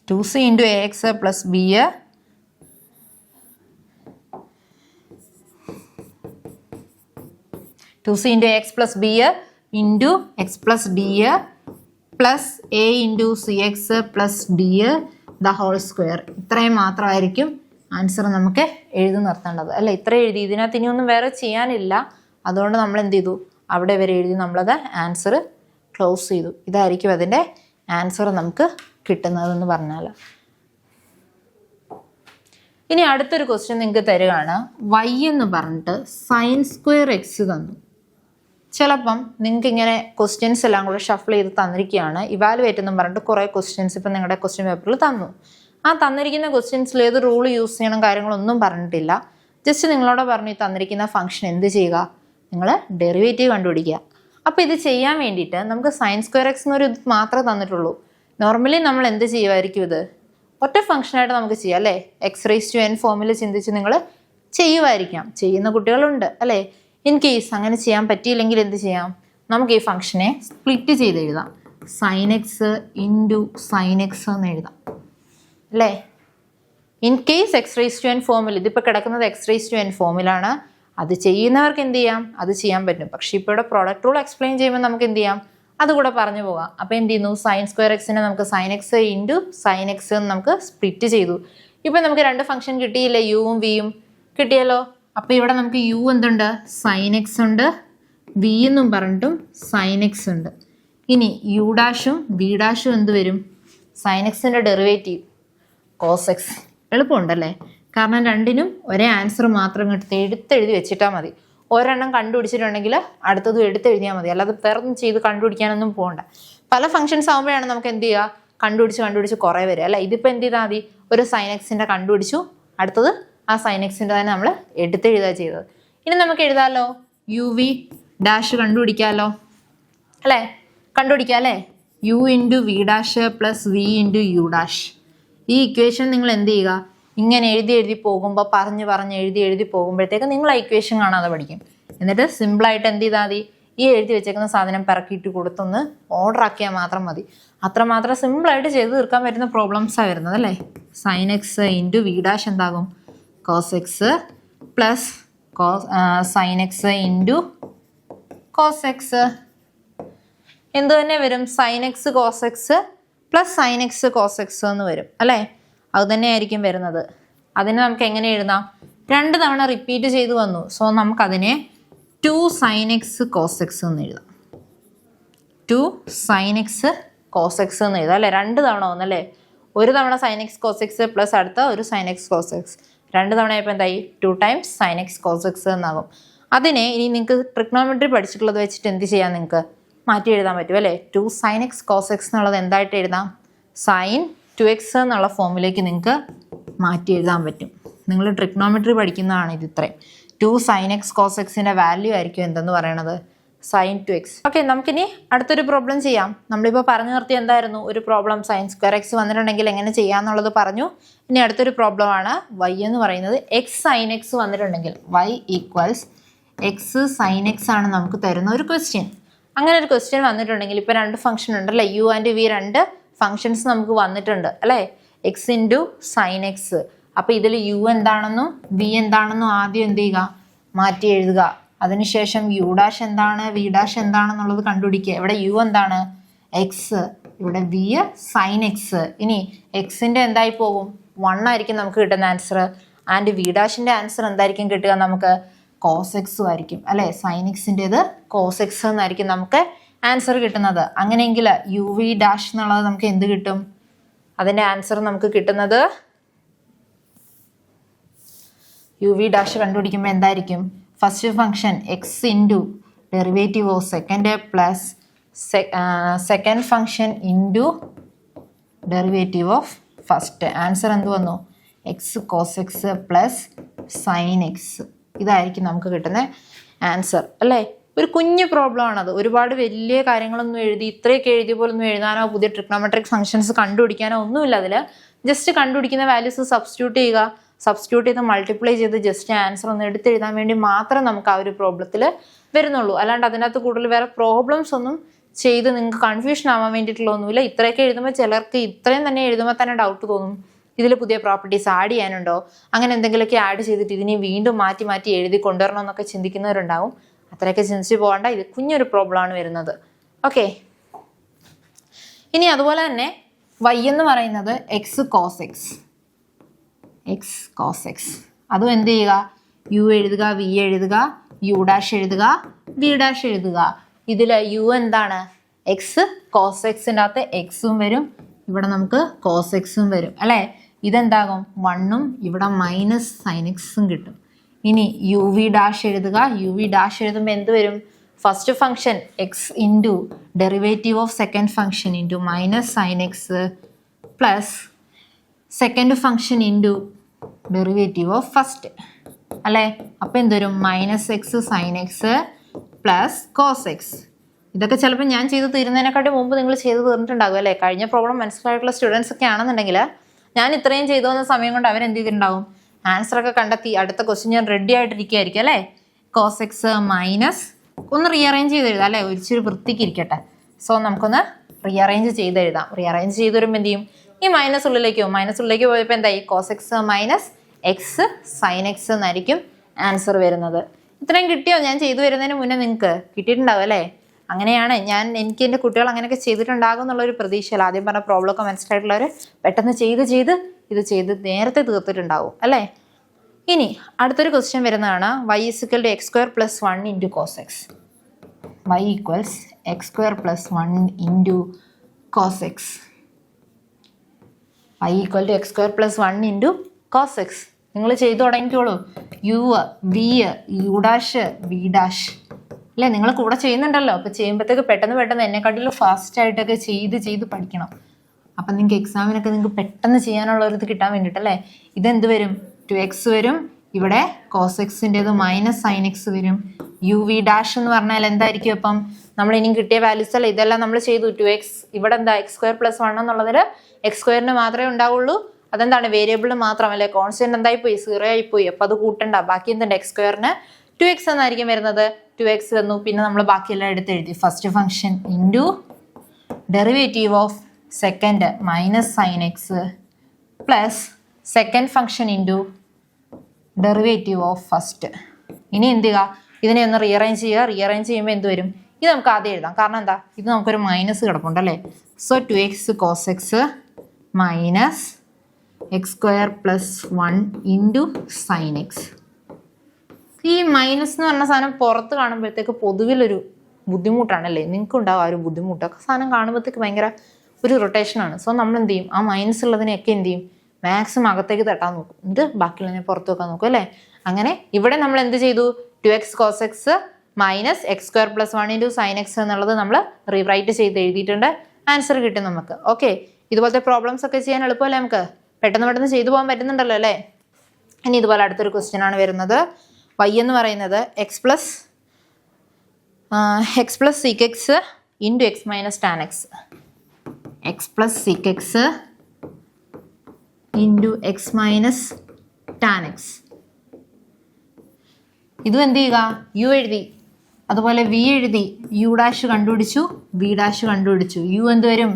2c into ax+b 2c into ax+b into x+d plus a into cx+d the whole square. ഇത്രയും മാത്രമായിരിക്കും ആൻസർ നമുക്ക് എഴുതി നിർത്തേണ്ടത് അല്ലേ? ഇത്ര എഴുതി. ഇതിനകത്ത് ഇനിയൊന്നും വേറെ ചെയ്യാനില്ല. അതുകൊണ്ട് നമ്മൾ എന്ത് ചെയ്തു? അവിടെ വരെ എഴുതി നമ്മളത് ആൻസർ ക്ലോസ് ചെയ്തു. ഇതായിരിക്കും അതിൻ്റെ ആൻസർ നമുക്ക് കിട്ടുന്നതെന്ന് പറഞ്ഞാൽ. ഇനി അടുത്തൊരു ക്വസ്റ്റ്യൻ നിങ്ങൾക്ക് തരികയാണ്. y എന്ന് പറഞ്ഞിട്ട് sin²x തന്നു. ചിലപ്പം നിങ്ങൾക്ക് ഇങ്ങനെ ക്വസ്റ്റ്യൻസ് എല്ലാം കൂടെ ഷഫിൾ ചെയ്ത് തന്നിരിക്കുകയാണ്. ഇവാലുവേറ്റ് എന്നും പറഞ്ഞിട്ട് കുറേ ക്വസ്റ്റ്യൻസ് ഇപ്പം നിങ്ങളുടെ ക്വസ്റ്റ്യൻ പേപ്പറിൽ തന്നു. ആ തന്നിരിക്കുന്ന ക്വസ്റ്റ്യൻസിൽ ഏത് റൂൾ യൂസ് ചെയ്യണം കാര്യങ്ങളൊന്നും പറഞ്ഞിട്ടില്ല. ജസ്റ്റ് നിങ്ങളോട് പറഞ്ഞു ഈ തന്നിരിക്കുന്ന ഫംഗ്ഷൻ എന്ത് ചെയ്യുക? നിങ്ങൾ ഡെറിവേറ്റീവ് കണ്ടുപിടിക്കുക. അപ്പോൾ ഇത് ചെയ്യാൻ വേണ്ടിയിട്ട് നമുക്ക് sin²x എന്നൊരു ഇത് മാത്രമേ തന്നിട്ടുള്ളൂ. നോർമലി നമ്മൾ എന്ത് ചെയ്യുമായിരിക്കും? ഇത് ഒറ്റ ഫംഗ്ഷനായിട്ട് നമുക്ക് ചെയ്യാം അല്ലേ? x⁴n ഫോമിൽ ചിന്തിച്ച് നിങ്ങൾ ചെയ്യുമായിരിക്കാം. ചെയ്യുന്ന കുട്ടികളുണ്ട് അല്ലേ? ഇൻ കേസ് അങ്ങനെ ചെയ്യാൻ പറ്റിയില്ലെങ്കിൽ എന്ത് ചെയ്യാം? നമുക്ക് ഈ ഫംഗ്ഷനെ സ്പ്ലിറ്റ് ചെയ്ത് എഴുതാം. sin x into sin x എന്ന് എഴുതാം അല്ലേ? ഇൻ കേസ് x⁴n ഫോമിൽ, ഇതിപ്പോൾ കിടക്കുന്നത് x⁴n ഫോമിലാണ്. അത് ചെയ്യുന്നവർക്ക് എന്ത് ചെയ്യാം? അത് ചെയ്യാൻ പറ്റും. പക്ഷേ ഇപ്പോൾ ഇവിടെ പ്രോഡക്റ്റ് റൂൾ എക്സ്പ്ലെയിൻ ചെയ്യുമ്പോൾ നമുക്ക് എന്ത് ചെയ്യാം? അതുകൂടെ പറഞ്ഞു പോകാം. അപ്പോൾ എന്ത് ചെയ്യുന്നു? sin²x നമുക്ക് sin x into sin x എന്ന് നമുക്ക് സ്പ്ലിറ്റ് ചെയ്തു. ഇപ്പം നമുക്ക് രണ്ട് ഫംഗ്ഷൻ കിട്ടിയില്ലേ? യുവും വിയും കിട്ടിയല്ലോ. അപ്പോൾ ഇവിടെ നമുക്ക് യു എന്തുണ്ട്? sin x ഉണ്ട്, വി എന്നും പറഞ്ഞിട്ടും sin x ഉണ്ട്. ഇനി യു ഡാഷും വി ഡാഷും എന്ത് വരും? sin xൻ്റെ ഡെറിവേറ്റീവ് cos x. എളുപ്പമുണ്ടല്ലേ? കാരണം രണ്ടിനും ഒരേ ആൻസർ മാത്രം എടുത്തെഴുതി വെച്ചിട്ടാൽ മതി. ഒരെണ്ണം കണ്ടുപിടിച്ചിട്ടുണ്ടെങ്കിൽ അടുത്തതും എടുത്തെഴുതിയാൽ മതി. അല്ലാതെ വേറൊന്നും ചെയ്ത് കണ്ടുപിടിക്കാനൊന്നും പോകണ്ട. പല ഫംഗ്ഷൻസ് ആകുമ്പോഴാണ് നമുക്ക് എന്ത് ചെയ്യുക? കണ്ടുപിടിച്ച് കുറേ വരിക അല്ലേ? ഇതിപ്പോൾ എന്ത് ചെയ്താൽ മതി? ഒരു sin xൻ്റെ കണ്ടുപിടിച്ചു, അടുത്തത് ആ sin xൻ്റെ തന്നെ നമ്മൾ എടുത്തെഴുതുക ചെയ്തത്. ഇനി നമുക്ക് എഴുതാമല്ലോ. യു വി ഡാഷ് കണ്ടുപിടിക്കാമല്ലോ അല്ലേ? കണ്ടുപിടിക്കാം അല്ലേ? U into V dash plus V into U dash. ഈ ഇക്വേഷൻ നിങ്ങൾ എന്ത് ചെയ്യുക? ഇങ്ങനെ എഴുതി പോകുമ്പോൾ പറഞ്ഞ് എഴുതി പോകുമ്പോഴത്തേക്ക് നിങ്ങൾ ആ ഇക്വേഷൻ കാണാതെ പഠിക്കും. എന്നിട്ട് സിമ്പിളായിട്ട് എന്ത് ചെയ്താൽ മതി? ഈ എഴുതി വെച്ചേക്കുന്ന സാധനം പിറക്കിയിട്ട് കൊടുത്തൊന്ന് ഓർഡർ ആക്കിയാൽ മാത്രം മതി. അത്രമാത്രം സിമ്പിളായിട്ട് ചെയ്ത് തീർക്കാൻ പറ്റുന്ന പ്രോബ്ലംസാണ് വരുന്നത് അല്ലേ? sin x into V dash എന്താകും? cos x plus sin x into cos x എന്ത് തന്നെ വരും? Sine X cos x plus sine X cos X എന്ന് വരും അല്ലേ? അത് തന്നെയായിരിക്കും വരുന്നത്. അതിനെ നമുക്ക് എങ്ങനെ എഴുതാം? 2 തവണ റിപ്പീറ്റ് ചെയ്ത് വന്നു. സോ നമുക്കതിനെ 2 സൈൻ എക്സ് കോസ് എക്സ് എന്ന് എഴുതാം. 2 സൈൻ എക്സ് കോസ് എക്സ് എന്ന് എഴുതാം അല്ലേ? 2 തവണ വന്നല്ലേ? ഒരു തവണ sine X cos x plus അടുത്ത ഒരു സൈൻ എക്സ് കോസ് എക്സ്, 2 തവണ ആയപ്പോൾ എന്തായി? 2 times sine X cos x എന്നാകും. അതിനെ ഇനി നിങ്ങൾക്ക് ട്രിഗ്നോമെട്രി പഠിച്ചിട്ടുള്ളത് വെച്ചിട്ട് എന്ത് ചെയ്യാം? നിങ്ങൾക്ക് മാറ്റി എഴുതാൻ പറ്റും അല്ലേ? 2 സൈൻ എക്സ് കോസ് എക്സ് എന്നുള്ളത് എന്തായിട്ട് എഴുതാം? സൈൻ 2x എന്നുള്ള ഫോമിലേക്ക് നിങ്ങൾക്ക് മാറ്റി എഴുതാൻ പറ്റും. നിങ്ങൾ ട്രിഗ്നോമെട്രി പഠിക്കുന്നതാണ് ഇത് ഇത്രയും. 2 സൈൻ എക്സ് കോസ് എക്സിൻ്റെ വാല്യൂ ആയിരിക്കും എന്തെന്ന് പറയണത്? Sign 2x. ഓക്കെ, നമുക്കിനി അടുത്തൊരു പ്രോബ്ലം ചെയ്യാം. നമ്മളിപ്പോൾ പറഞ്ഞു നിർത്തി എന്തായിരുന്നു? ഒരു പ്രോബ്ലം സൈൻ സ്ക്വയർ എക്സ് വന്നിട്ടുണ്ടെങ്കിൽ എങ്ങനെ ചെയ്യാമെന്നുള്ളത് പറഞ്ഞു. ഇനി അടുത്തൊരു പ്രോബ്ലം ആണ് y എന്ന് പറയുന്നത്. എക്സ് സൈൻ എക്സ് വന്നിട്ടുണ്ടെങ്കിൽ y equals x sine x ആണ് നമുക്ക് തരുന്ന ഒരു ക്വസ്റ്റ്യൻ. അങ്ങനെ ഒരു ക്വസ്റ്റ്യൻ വന്നിട്ടുണ്ടെങ്കിൽ ഇപ്പോൾ 2 ഫംഗ്ഷൻ ഉണ്ടല്ലേ? u ആൻഡ് v 2 ഫംഗ്ഷൻസ് നമുക്ക് വന്നിട്ടുണ്ട് അല്ലേ? X into sine X. അപ്പോൾ ഇതിൽ u എന്താണെന്നും v എന്താണെന്നും ആദ്യം എന്ത് ചെയ്യുക? മാറ്റി എഴുതുക. അതിനുശേഷം u ഡാഷ് എന്താണ് v ഡാഷ് എന്താണെന്നുള്ളത് കണ്ടുപിടിക്കുക. ഇവിടെ u എന്താണ്? എക്സ്, ഇവിടെ v സൈൻ എക്സ്. ഇനി എക്സിൻ്റെ എന്തായി പോകും? 1 ആയിരിക്കും നമുക്ക് കിട്ടുന്ന ആൻസർ. ആൻഡ് v ഡാഷിൻ്റെ ആൻസർ എന്തായിരിക്കും കിട്ടുക നമുക്ക്? കോസ് എക്സും ആയിരിക്കും അല്ലേ? സൈൻ എക്സിൻ്റെത് കോസ് എക്സ് എന്നായിരിക്കും നമുക്ക് ആൻസർ കിട്ടുന്നത്. അങ്ങനെയെങ്കിൽ യു വി ഡാഷ് എന്നുള്ളത് നമുക്ക് എന്ത് കിട്ടും? അതിൻ്റെ ആൻസർ നമുക്ക് കിട്ടുന്നത് യു വി ഡാഷ് കണ്ടുപിടിക്കുമ്പോൾ എന്തായിരിക്കും? First function x into derivative of second plus second function into derivative of first. Answer എന്ത് വന്നു? X cos x plus sine x. ഇതായിരിക്കും നമുക്ക് കിട്ടുന്ന ആൻസർ അല്ലേ? ഒരു കുഞ്ഞു പ്രോബ്ലം ആണത്. ഒരുപാട് വലിയ കാര്യങ്ങളൊന്നും ഇത്രയൊക്കെ എഴുതിയ പോലൊന്നും എഴുതാനോ പുതിയ ട്രിഗ്നോമെട്രിക് ഫംഗ്ഷൻസ് കണ്ടുപിടിക്കാനോ ഒന്നുമില്ല. അതിൽ ജസ്റ്റ് കണ്ടുപിടിക്കുന്ന വാല്യൂസ് സബ്സ്റ്റിറ്റ്യൂട്ട് ചെയ്യുക, സബ്സ്റ്റിറ്റ്യൂട്ട് ചെയ്ത് മൾട്ടിപ്ലൈ ചെയ്ത് ജസ്റ്റ് ആൻസർ ഒന്ന് എടുത്തെഴുതാൻ വേണ്ടി മാത്രം നമുക്ക് ആ ഒരു പ്രോബ്ലത്തിൽ വരുന്നുള്ളൂ. അല്ലാണ്ട് അതിനകത്ത് കൂടുതൽ വേറെ പ്രോബ്ലംസ് ഒന്നും ചെയ്ത് നിങ്ങൾക്ക് കൺഫ്യൂഷൻ ആവാൻ വേണ്ടിയിട്ടുള്ള ഒന്നുമില്ല. ഇത്രയൊക്കെ എഴുതുമ്പോൾ ചിലർക്ക് ഇത്രയും തന്നെ എഴുതുമ്പോൾ തന്നെ ഡൗട്ട് തോന്നും, ഇതിൽ പുതിയ പ്രോപ്പർട്ടീസ് ആഡ് ചെയ്യാനുണ്ടോ, അങ്ങനെ എന്തെങ്കിലുമൊക്കെ ആഡ് ചെയ്തിട്ട് ഇതിനെ വീണ്ടും മാറ്റി മാറ്റി എഴുതി കൊണ്ടുവരണം എന്നൊക്കെ ചിന്തിക്കുന്നവരുണ്ടാവും. അത്രയൊക്കെ ചിന്തിച്ച് പോകണ്ട. ഇത് കുഞ്ഞൊരു പ്രോബ്ലം ആണ് വരുന്നത്. ഓക്കെ, ഇനി അതുപോലെ തന്നെ y എന്ന് പറയുന്നത് x cos x, x cos x. അതും എന്ത് ചെയ്യുക? u എഴുതുക, v എഴുതുക, u ഡാഷ് എഴുതുക, v ഡാഷ് എഴുതുക. ഇതിൽ u എന്താണ്? എക്സ് കോസ് എക്സിൻ്റെ അകത്ത് എക്സും വരും, ഇവിടെ നമുക്ക് കോസ് എക്സും വരും അല്ലേ? ഇതെന്താകും? 1ഉം ഇവിടെ മൈനസ് സൈൻ എക്സും കിട്ടും. ഇനി യു വി ഡാഷ് എഴുതുക. യു വി ഡാഷ് എഴുതുമ്പോൾ എന്ത് വരും? First function x into derivative of second function into minus sine X plus second function into derivative of first അല്ലേ? അപ്പോൾ എന്ത് വരും? Minus x sine X plus cos x. ഇതൊക്കെ ചിലപ്പോൾ ഞാൻ ചെയ്ത് തീരുന്നതിനെക്കാട്ടി മുമ്പ് നിങ്ങൾ ചെയ്ത് തീർന്നിട്ടുണ്ടാകും അല്ലേ? കഴിഞ്ഞ പ്രോബ്ലം മനസ്സിലായിട്ടുള്ള സ്റ്റുഡൻസ് ഒക്കെ ആണെന്നുണ്ടെങ്കിൽ ഞാൻ ഇത്രയും ചെയ്തു വന്ന സമയം കൊണ്ട് അവരെന്ത് ചെയ്തിട്ടുണ്ടാവും? ആൻസറൊക്കെ കണ്ടെത്തി അടുത്ത ക്വസ്റ്റ്യൻ ഞാൻ റെഡി ആയിട്ടിരിക്കുകയായിരിക്കും അല്ലേ? കോസ് എക്സ് മൈനസ് ഒന്ന് റീഅറേഞ്ച് ചെയ്ത് എഴുതാം അല്ലേ? ഒരിച്ചിരി വൃത്തിക്ക് ഇരിക്കട്ടെ. സോ നമുക്കൊന്ന് റീഅറേഞ്ച് ചെയ്ത് എഴുതാം. റീഅറേഞ്ച് ചെയ്ത് വരുമ്പോൾ എന്ത് ചെയ്യും? ഈ മൈനസ് ഉള്ളിലേക്ക് പോകും. മൈനസ് ഉള്ളിലേക്ക് പോയപ്പോൾ എന്തായി? Cos X minus x sine x എന്നായിരിക്കും ആൻസർ വരുന്നത്. ഇത്രയും കിട്ടിയോ? ഞാൻ ചെയ്തു വരുന്നതിന് മുന്നേ നിങ്ങൾക്ക് കിട്ടിയിട്ടുണ്ടാവും അല്ലേ? അങ്ങനെയാണ് എനിക്ക് എൻ്റെ കുട്ടികൾ അങ്ങനെയൊക്കെ ചെയ്തിട്ടുണ്ടാകും എന്നുള്ളൊരു പ്രതീക്ഷയിൽ ആദ്യം പറഞ്ഞ പ്രോബ്ലം ഒക്കെ മനസ്സിലായിട്ടുള്ളവർ പെട്ടെന്ന് ചെയ്ത് നേരത്തെ തീർത്തിട്ടുണ്ടാവും അല്ലേ? ഇനി അടുത്തൊരു ക്വസ്റ്റ്യൻ വരുന്നതാണ് y equal to X square plus 1 into cos X. y equals X square plus 1 into cos X. y equal to X square plus 1 into cos X. നിങ്ങൾ ചെയ്തു തുടങ്ങിക്കോളൂ. U V U dash V dash അല്ലേ? നിങ്ങൾ കൂടെ ചെയ്യുന്നുണ്ടല്ലോ. അപ്പോൾ ചെയ്യുമ്പോഴത്തേക്ക് പെട്ടെന്ന് എന്നെക്കാട്ടിലും ഫാസ്റ്റായിട്ടൊക്കെ ചെയ്ത് പഠിക്കണം. അപ്പം നിങ്ങൾക്ക് എക്സാമിനൊക്കെ നിങ്ങൾക്ക് പെട്ടെന്ന് ചെയ്യാനുള്ള ഒരു ഇത് കിട്ടാൻ വേണ്ടിയിട്ടല്ലേ? ഇതെന്ത് വരും? 2x വരും, ഇവിടെ കോസ് എക്സിൻ്റെത് മൈനസ് സൈൻ എക്സ് വരും. യു വി ഡാഷ് എന്ന് പറഞ്ഞാൽ എന്തായിരിക്കും? അപ്പം നമ്മൾ ഇനിയും കിട്ടിയ വാല്യൂസ് അല്ലേ? ഇതെല്ലാം നമ്മൾ ചെയ്തു. 2x ഇവിടെ എന്താ? എക്സ് സ്ക്വയർ പ്ലസ് 1 എന്നുള്ളതിൽ എക്സ് സ്ക്വയറിന് മാത്രമേ ഉണ്ടാവുള്ളൂ. അതെന്താണ്? വേരിയബിളിന് മാത്രമല്ലേ? കോൺസ്റ്റന്റ് എന്തായിപ്പോയി? 0 ആയിപ്പോയി. അപ്പോൾ അത് കൂട്ടണ്ട. ബാക്കി എന്തുണ്ട്? എക്സ് സ്ക്വയറിന് 2x എന്നായിരിക്കും വരുന്നത്. 2x വന്നു. പിന്നെ നമ്മൾ ബാക്കിയെല്ലാം എടുത്ത് എഴുതി. First function into derivative of second minus sine X plus second function into derivative of first. ഇനി എന്ത് ചെയ്യുക? ഇതിനെ ഒന്ന് റീഅറേഞ്ച് ചെയ്യുക. റീഅറേഞ്ച് ചെയ്യുമ്പോൾ എന്ത് വരും? ഇത് നമുക്ക് ആദ്യം എഴുതാം. കാരണം എന്താ, ഇത് നമുക്കൊരു മൈനസ് കിടപ്പുണ്ടല്ലേ. So 2x cos x minus X square plus 1 into sine X. ഈ മൈനസ് എന്ന് പറഞ്ഞ സാധനം പുറത്ത് കാണുമ്പോഴത്തേക്ക് പൊതുവിലൊരു ബുദ്ധിമുട്ടാണല്ലേ, നിങ്ങൾക്ക് ഉണ്ടാവും ആ ഒരു ബുദ്ധിമുട്ടൊക്കെ. സാധനം കാണുമ്പോഴത്തേക്ക് ഭയങ്കര ഒരു റൊട്ടേഷനാണ്. സോ നമ്മൾ എന്ത് ചെയ്യും, ആ മൈനസ് ഉള്ളതിനെയൊക്കെ എന്ത് ചെയ്യും, മാക്സിമം അകത്തേക്ക് തട്ടാൻ നോക്കും, ഇത് ബാക്കിയുള്ളതിനെ പുറത്ത് വെക്കാൻ നോക്കും അല്ലേ. അങ്ങനെ ഇവിടെ നമ്മൾ എന്ത് ചെയ്തു, 2x cos x minus X square plus 1 into sine x എന്നുള്ളത് നമ്മൾ റീറൈറ്റ് ചെയ്ത് എഴുതിയിട്ടുണ്ട്. ആൻസർ കിട്ടും നമുക്ക്. ഓക്കെ, ഇതുപോലത്തെ പ്രോബ്ലംസ് ഒക്കെ ചെയ്യാൻ എളുപ്പമല്ലേ, നമുക്ക് പെട്ടെന്ന് ചെയ്തു പോകാൻ പറ്റുന്നുണ്ടല്ലോ അല്ലേ. ഇനി ഇതുപോലെ അടുത്തൊരു ക്വസ്റ്റ്യൻ ആണ് വരുന്നത്. y എന്ന് പറയുന്നത് X plus seek X into X minus tan X. X plus seek X into X minus tan X. ഇതും എന്ത് ചെയ്യുക, യു എഴുതി, അതുപോലെ വി എഴുതി, യു ഡാഷ് കണ്ടുപിടിച്ചു, വി ഡാഷ് കണ്ടുപിടിച്ചു. യു എന്ത് വരും,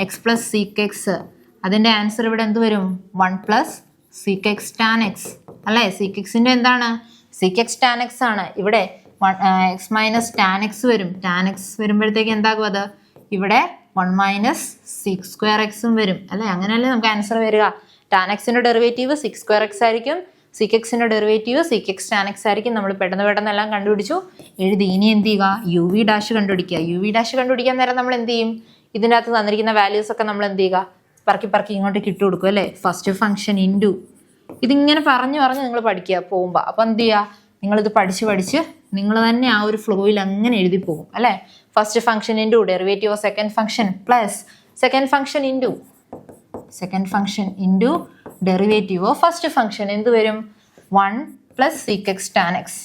എക്സ് പ്ലസ് സീക്ക് എക്സ്. അതിൻ്റെ ആൻസർ ഇവിടെ എന്ത് വരും, 1 plus seek X tan X അല്ലേ. സീക്ക് എക്സിൻ്റെ എന്താണ്, സീക്ക് എക്സ് ടാൻ എക്സ് ആണ്. ഇവിടെ എക്സ് മൈനസ് ടാൻ എക്സ് വരും. ടാൻ എക്സ് വരുമ്പോഴത്തേക്ക് എന്താകും, അത് ഇവിടെ 1 മൈനസ് സീക്ക് സ്ക്വയർ എക്സും വരും അല്ലേ. അങ്ങനെയല്ലേ നമുക്ക് ആൻസർ വരിക. ടാൻ എക്സിൻ്റെ ഡെറിവേറ്റീവ് സീക്ക് സ്ക്വയർ എക്സ് ആയിരിക്കും, സീക്ക് എക്സിൻ്റെ derivative seek X tan X ആയിരിക്കും. നമ്മൾ പെട്ടെന്ന് എല്ലാം കണ്ടുപിടിച്ചു, എഴുതി. ഇനി എന്ത് ചെയ്യുക, യു വി ഡാഷ് കണ്ടുപിടിക്കുക. യു വി ഡാഷ് കണ്ടുപിടിക്കാൻ നേരം നമ്മൾ എന്ത് ചെയ്യും, ഇതിൻ്റെ അകത്ത് തന്നിരിക്കുന്ന വാല്യൂസ് ഒക്കെ നമ്മൾ എന്ത് ചെയ്യുക, പറക്കി ഇങ്ങോട്ട് ഇട്ട് കൊടുക്കും അല്ലേ. ഫസ്റ്റ് ഫംഗ്ഷൻ ഇൻറ്റു, ഇതിങ്ങനെ പറഞ്ഞ് നിങ്ങൾ പഠിക്കുക പോകുമ്പോൾ. അപ്പോൾ എന്ത് ചെയ്യുക, നിങ്ങളിത് പഠിച്ച് നിങ്ങൾ തന്നെ ആ ഒരു ഫ്ലോയിൽ അങ്ങനെ എഴുതി പോകും അല്ലേ. First function into derivative of second function plus second function into derivative of first function എന്ത് വരും, 1 plus seek X tan X.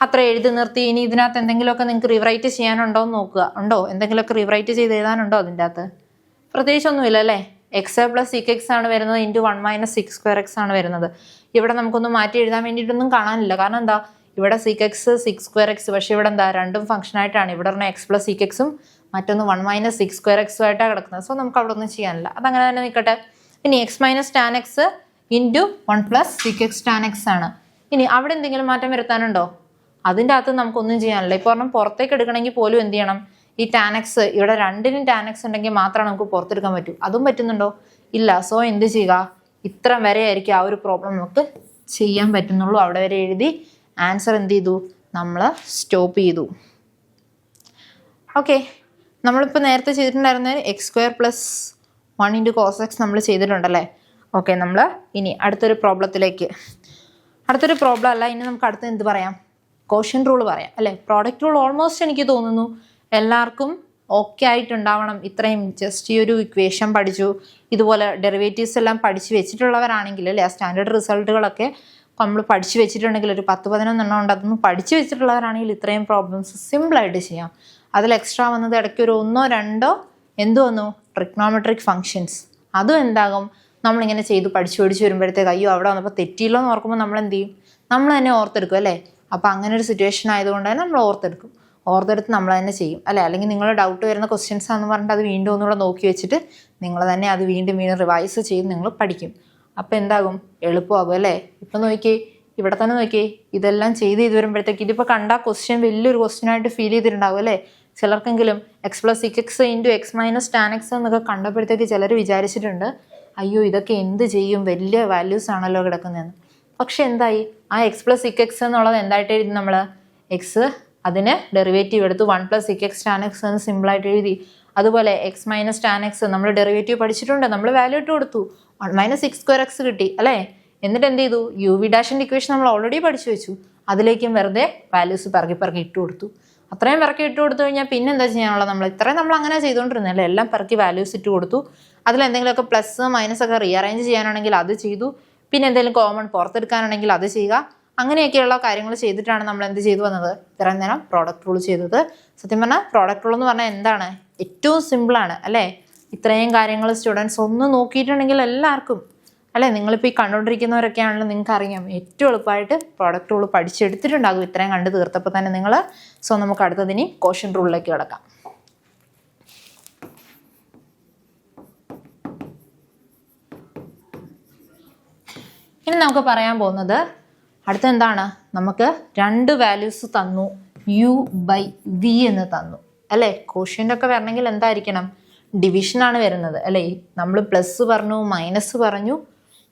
അത്ര എഴുതി നിർത്തി. ഇനി ഇതിനകത്ത് എന്തെങ്കിലുമൊക്കെ നിങ്ങൾക്ക് റിവറൈറ്റ് ചെയ്യാനുണ്ടോ എന്ന് നോക്കുക. ഉണ്ടോ, എന്തെങ്കിലുമൊക്കെ റിവറൈറ്റ് ചെയ്ത് എഴുതാനുണ്ടോ അതിൻ്റെ അകത്ത്? പ്രത്യേകിച്ചൊന്നുമില്ല അല്ലേ. എക്സ് പ്ലസ് സീക്ക് എക്സ് ആണ് വരുന്നത്, into 1 minus six square x ആണ് വരുന്നത്. ഇവിടെ നമുക്കൊന്നും മാറ്റി എഴുതാൻ വേണ്ടിയിട്ടൊന്നും കാണാനില്ല. കാരണം എന്താ, ഇവിടെ seek X six square X, പക്ഷേ ഇവിടെ എന്താ രണ്ടും ഫംഗ്ഷനായിട്ടാണ്. ഇവിടെ പറഞ്ഞാൽ എക്സ് പ്ലസ് സീക്ക് എക്സും മറ്റൊന്ന് 1 മൈനസ് സിക്സ് സ്ക്വയർ എക്സും ആയിട്ടാണ് കിടക്കുന്നത്. സോ നമുക്ക് അവിടെ ഒന്നും ചെയ്യാനില്ല, അതങ്ങനെ തന്നെ നിൽക്കട്ടെ. ഇനി X minus tan X into 1 plus seek X tan X ആണ്. ഇനി അവിടെ എന്തെങ്കിലും മാറ്റം വരുത്താനുണ്ടോ? അതിൻ്റെ അകത്ത് നമുക്കൊന്നും ചെയ്യാനില്ല. ഇപ്പോൾ പറഞ്ഞാൽ പുറത്തേക്ക് എടുക്കണമെങ്കിൽ പോലും എന്ത് ചെയ്യണം, ഈ ടാൻ എക്സ് ഇവിടെ രണ്ടിനും ടാൻ എക്സ് ഉണ്ടെങ്കിൽ മാത്രമാണ് നമുക്ക് പുറത്തെടുക്കാൻ പറ്റൂ. അതും പറ്റുന്നുണ്ടോ? ഇല്ല. സോ എന്ത് ചെയ്യുക, ഇത്ര വരെ ആയിരിക്കും ആ ഒരു പ്രോബ്ലം നമുക്ക് ചെയ്യാൻ പറ്റുന്നുള്ളൂ. അവിടെ വരെ എഴുതി ആൻസർ എന്ത് ചെയ്തു, നമ്മൾ സ്റ്റോപ്പ് ചെയ്തു. ഓക്കെ, നമ്മളിപ്പോൾ നേരത്തെ ചെയ്തിട്ടുണ്ടായിരുന്ന X square plus 1 into cos X നമ്മൾ ചെയ്തിട്ടുണ്ടല്ലേ. ഓക്കെ, നമ്മൾ ഇനി അടുത്തൊരു പ്രോബ്ലം അല്ല, ഇനി നമുക്ക് അടുത്ത് എന്ത് പറയാം, കോഷ്യൻ റൂൾ പറയാം അല്ലേ. പ്രോഡക്റ്റ് റൂൾ ഓൾമോസ്റ്റ് എനിക്ക് തോന്നുന്നു എല്ലാവർക്കും ഓക്കെ ആയിട്ടുണ്ടാവണം. ഇത്രയും ജസ്റ്റ് ഈ ഒരു ഇക്വേഷൻ പഠിച്ചു, ഇതുപോലെ ഡെറിവേറ്റീവ്സ് എല്ലാം പഠിച്ചു വെച്ചിട്ടുള്ളവരാണെങ്കിൽ അല്ലേ, ആ സ്റ്റാൻഡേർഡ് റിസൾട്ടുകളൊക്കെ നമ്മൾ പഠിച്ചു വെച്ചിട്ടുണ്ടെങ്കിൽ ഒരു 10-11 എണ്ണം ഉണ്ട്, അതൊന്നും പഠിച്ചു വെച്ചിട്ടുള്ളവരാണെങ്കിൽ ഇത്രയും പ്രോബ്ലംസ് സിമ്പിളായിട്ട് ചെയ്യാം. അതിൽ എക്സ്ട്രാ വന്നത് ഇടയ്ക്ക് ഒരു 1-2 എന്ത് വന്നു, ട്രിഗ്നോമെട്രിക് ഫങ്ഷൻസ്. അതും എന്താകും, നമ്മളിങ്ങനെ ചെയ്ത് പഠിച്ചു വരുമ്പോഴത്തേക്ക് അയ്യോ അവിടെ വന്നപ്പോൾ തെറ്റിയില്ലോ എന്ന് ഓർക്കുമ്പോൾ നമ്മൾ എന്ത് ചെയ്യും, നമ്മൾ തന്നെ ഓർത്തെടുക്കും അല്ലേ. അപ്പോൾ അങ്ങനെ ഒരു സിറ്റുവേഷൻ ആയതുകൊണ്ട് തന്നെ നമ്മൾ ഓർത്തെടുത്ത് നമ്മൾ തന്നെ ചെയ്യും അല്ലേ. അല്ലെങ്കിൽ നിങ്ങൾ ഡൗട്ട് വരുന്ന ക്വസ്റ്റ്യൻസ് ആണെന്ന് പറഞ്ഞിട്ട് അത് വീണ്ടും ഒന്നുകൂടെ നോക്കി വെച്ചിട്ട് നിങ്ങൾ തന്നെ അത് വീണ്ടും റിവൈസ് ചെയ്ത് നിങ്ങൾ പഠിക്കും. അപ്പോൾ എന്താകും, എളുപ്പമാകും അല്ലേ. ഇപ്പം നോക്കിയേ, ഇവിടെ തന്നെ നോക്കിയേ, ഇതെല്ലാം ചെയ്ത് വരുമ്പോഴത്തേക്ക് ഇതിപ്പോൾ കണ്ട ക്വസ്റ്റ്യൻ വലിയൊരു ക്വസ്റ്റ്യനായിട്ട് ഫീൽ ചെയ്തിട്ടുണ്ടാവും അല്ലേ. ചിലർക്കെങ്കിലും X plus six X into X minus tan X എന്നൊക്കെ കണ്ടപ്പോഴത്തേക്ക് ചിലർ വിചാരിച്ചിട്ടുണ്ട് അയ്യോ ഇതൊക്കെ എന്ത് ചെയ്യും, വലിയ വാല്യൂസ് ആണല്ലോ കിടക്കുന്നതെന്ന്. പക്ഷെ എന്തായി, ആ എക്സ് പ്ലസ് സിക്സ് എക്സ് എന്നുള്ളത് എന്തായിട്ട് എഴുതി, നമ്മൾ എക്സ് അതിന് ഡെറിവേറ്റീവ് എടുത്ത് 1 plus six X tan X എന്ന് സിമ്പിളായിട്ട് എഴുതി. അതുപോലെ എക്സ് മൈനസ് ടാൻ എക്സ് നമ്മൾ ഡെറിവേറ്റീവ് പഠിച്ചിട്ടുണ്ട്, നമ്മൾ വാല്യൂ ഇട്ട് കൊടുത്തു, 1 മൈനസ് സിക്സ് സ്ക്വയർ എക്സ് കിട്ടി അല്ലേ. എന്നിട്ട് എന്ത് ചെയ്തു, യു വി ഡാഷിൻ്റെ ഇക്വേഷൻ നമ്മൾ ഓൾറെഡി പഠിച്ചു വെച്ചു, അതിലേക്കും വെറുതെ വാല്യൂസ് പിറക്കി ഇട്ട് കൊടുത്തു. അത്രയും പിറക്കി ഇട്ട് കൊടുത്തു കഴിഞ്ഞാൽ പിന്നെ എന്താ ചെയ്യാനുള്ളത്, നമ്മൾ അങ്ങനെ ചെയ്തുകൊണ്ടിരുന്നല്ലേ. എല്ലാം പിറക്കി വാല്യൂസ് ഇട്ട് കൊടുത്തു, അതിലെന്തെങ്കിലുമൊക്കെ പ്ലസ് മൈനസ് ഒക്കെ റീഅറേഞ്ച് ചെയ്യാനാണെങ്കിൽ അത് ചെയ്തു, പിന്നെ എന്തെങ്കിലും കോമൺ പുറത്തെടുക്കാനാണെങ്കിൽ അത് ചെയ്യുക. അങ്ങനെയൊക്കെയുള്ള കാര്യങ്ങൾ ചെയ്തിട്ടാണ് നമ്മൾ എന്ത് ചെയ്തു വന്നത്, ഇത്രയും നേരം പ്രോഡക്റ്റ് റൂൾ ചെയ്തത്. സത്യം പറഞ്ഞാൽ പ്രോഡക്റ്റ് റൂൾ എന്ന് പറഞ്ഞാൽ എന്താണ്, ഏറ്റവും സിമ്പിളാണ് അല്ലേ. ഇത്രയും കാര്യങ്ങൾ സ്റ്റുഡൻസ് ഒന്ന് നോക്കിയിട്ടുണ്ടെങ്കിൽ എല്ലാവർക്കും അല്ലേ, നിങ്ങളിപ്പോൾ ഈ കണ്ടുകൊണ്ടിരിക്കുന്നവരൊക്കെ ആണല്ലോ, നിങ്ങൾക്ക് അറിയാം ഏറ്റവും എളുപ്പമായിട്ട് പ്രോഡക്റ്റ് റൂൾ പഠിച്ചെടുത്തിട്ടുണ്ടാകും ഇത്രയും കണ്ട് തീർത്തപ്പോൾ തന്നെ നിങ്ങൾ. സോ നമുക്ക് അടുത്തതിനി കോഷ്യൻ റൂളിലേക്ക് കിടക്കാം. ഇനി നമുക്ക് പറയാൻ പോകുന്നത് അടുത്ത എന്താണ്, നമുക്ക് 2 വാല്യൂസ് തന്നു, യു ബൈ വി എന്ന് തന്നു അല്ലേ. കോഷ്യൻ്റ് ഒക്കെ വരണമെങ്കിൽ എന്തായിരിക്കണം, ഡിവിഷനാണ് വരുന്നത് അല്ലേ. നമ്മൾ പ്ലസ് പറഞ്ഞു, മൈനസ് പറഞ്ഞു,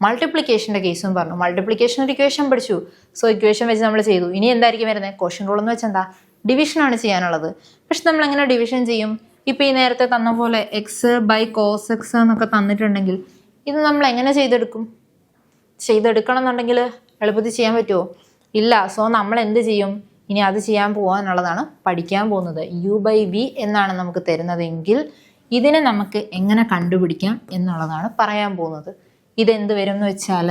മൾട്ടിപ്ലിക്കേഷൻ്റെ കേസും പറഞ്ഞു. മൾട്ടിപ്ലിക്കേഷൻ ഒരു ഇക്വേഷൻ പഠിച്ചു, സോ ഇക്വേഷൻ വെച്ച് നമ്മൾ ചെയ്തു. ഇനി എന്തായിരിക്കും വരുന്നത്, കോഷ്യൻ റൂൾ എന്ന് വെച്ചാൽ എന്താ, ഡിവിഷനാണ് ചെയ്യാനുള്ളത്. പക്ഷെ നമ്മൾ എങ്ങനെ ഡിവിഷൻ ചെയ്യും? ഇപ്പോൾ ഈ നേരത്തെ തന്ന പോലെ എക്സ് ബൈ കോസ് എക്സ് എന്നൊക്കെ തന്നിട്ടുണ്ടെങ്കിൽ ഇത് നമ്മൾ എങ്ങനെ ചെയ്തെടുക്കണം എന്നുണ്ടെങ്കിൽ എളുപ്പത്തിൽ ചെയ്യാൻ പറ്റുമോ? ഇല്ല. സോ നമ്മൾ എന്ത് ചെയ്യും, ഇനി അത് ചെയ്യാൻ പോകാനുള്ളതാണ്, പഠിക്കാൻ പോകുന്നത്. യു ബൈ വി എന്നാണ് നമുക്ക് തരുന്നതെങ്കിൽ ഇതിനെ നമുക്ക് എങ്ങനെ കണ്ടുപിടിക്കാം എന്നുള്ളതാണ് പറയാൻ പോകുന്നത്. ഇതെന്ത് വരും എന്ന് വെച്ചാൽ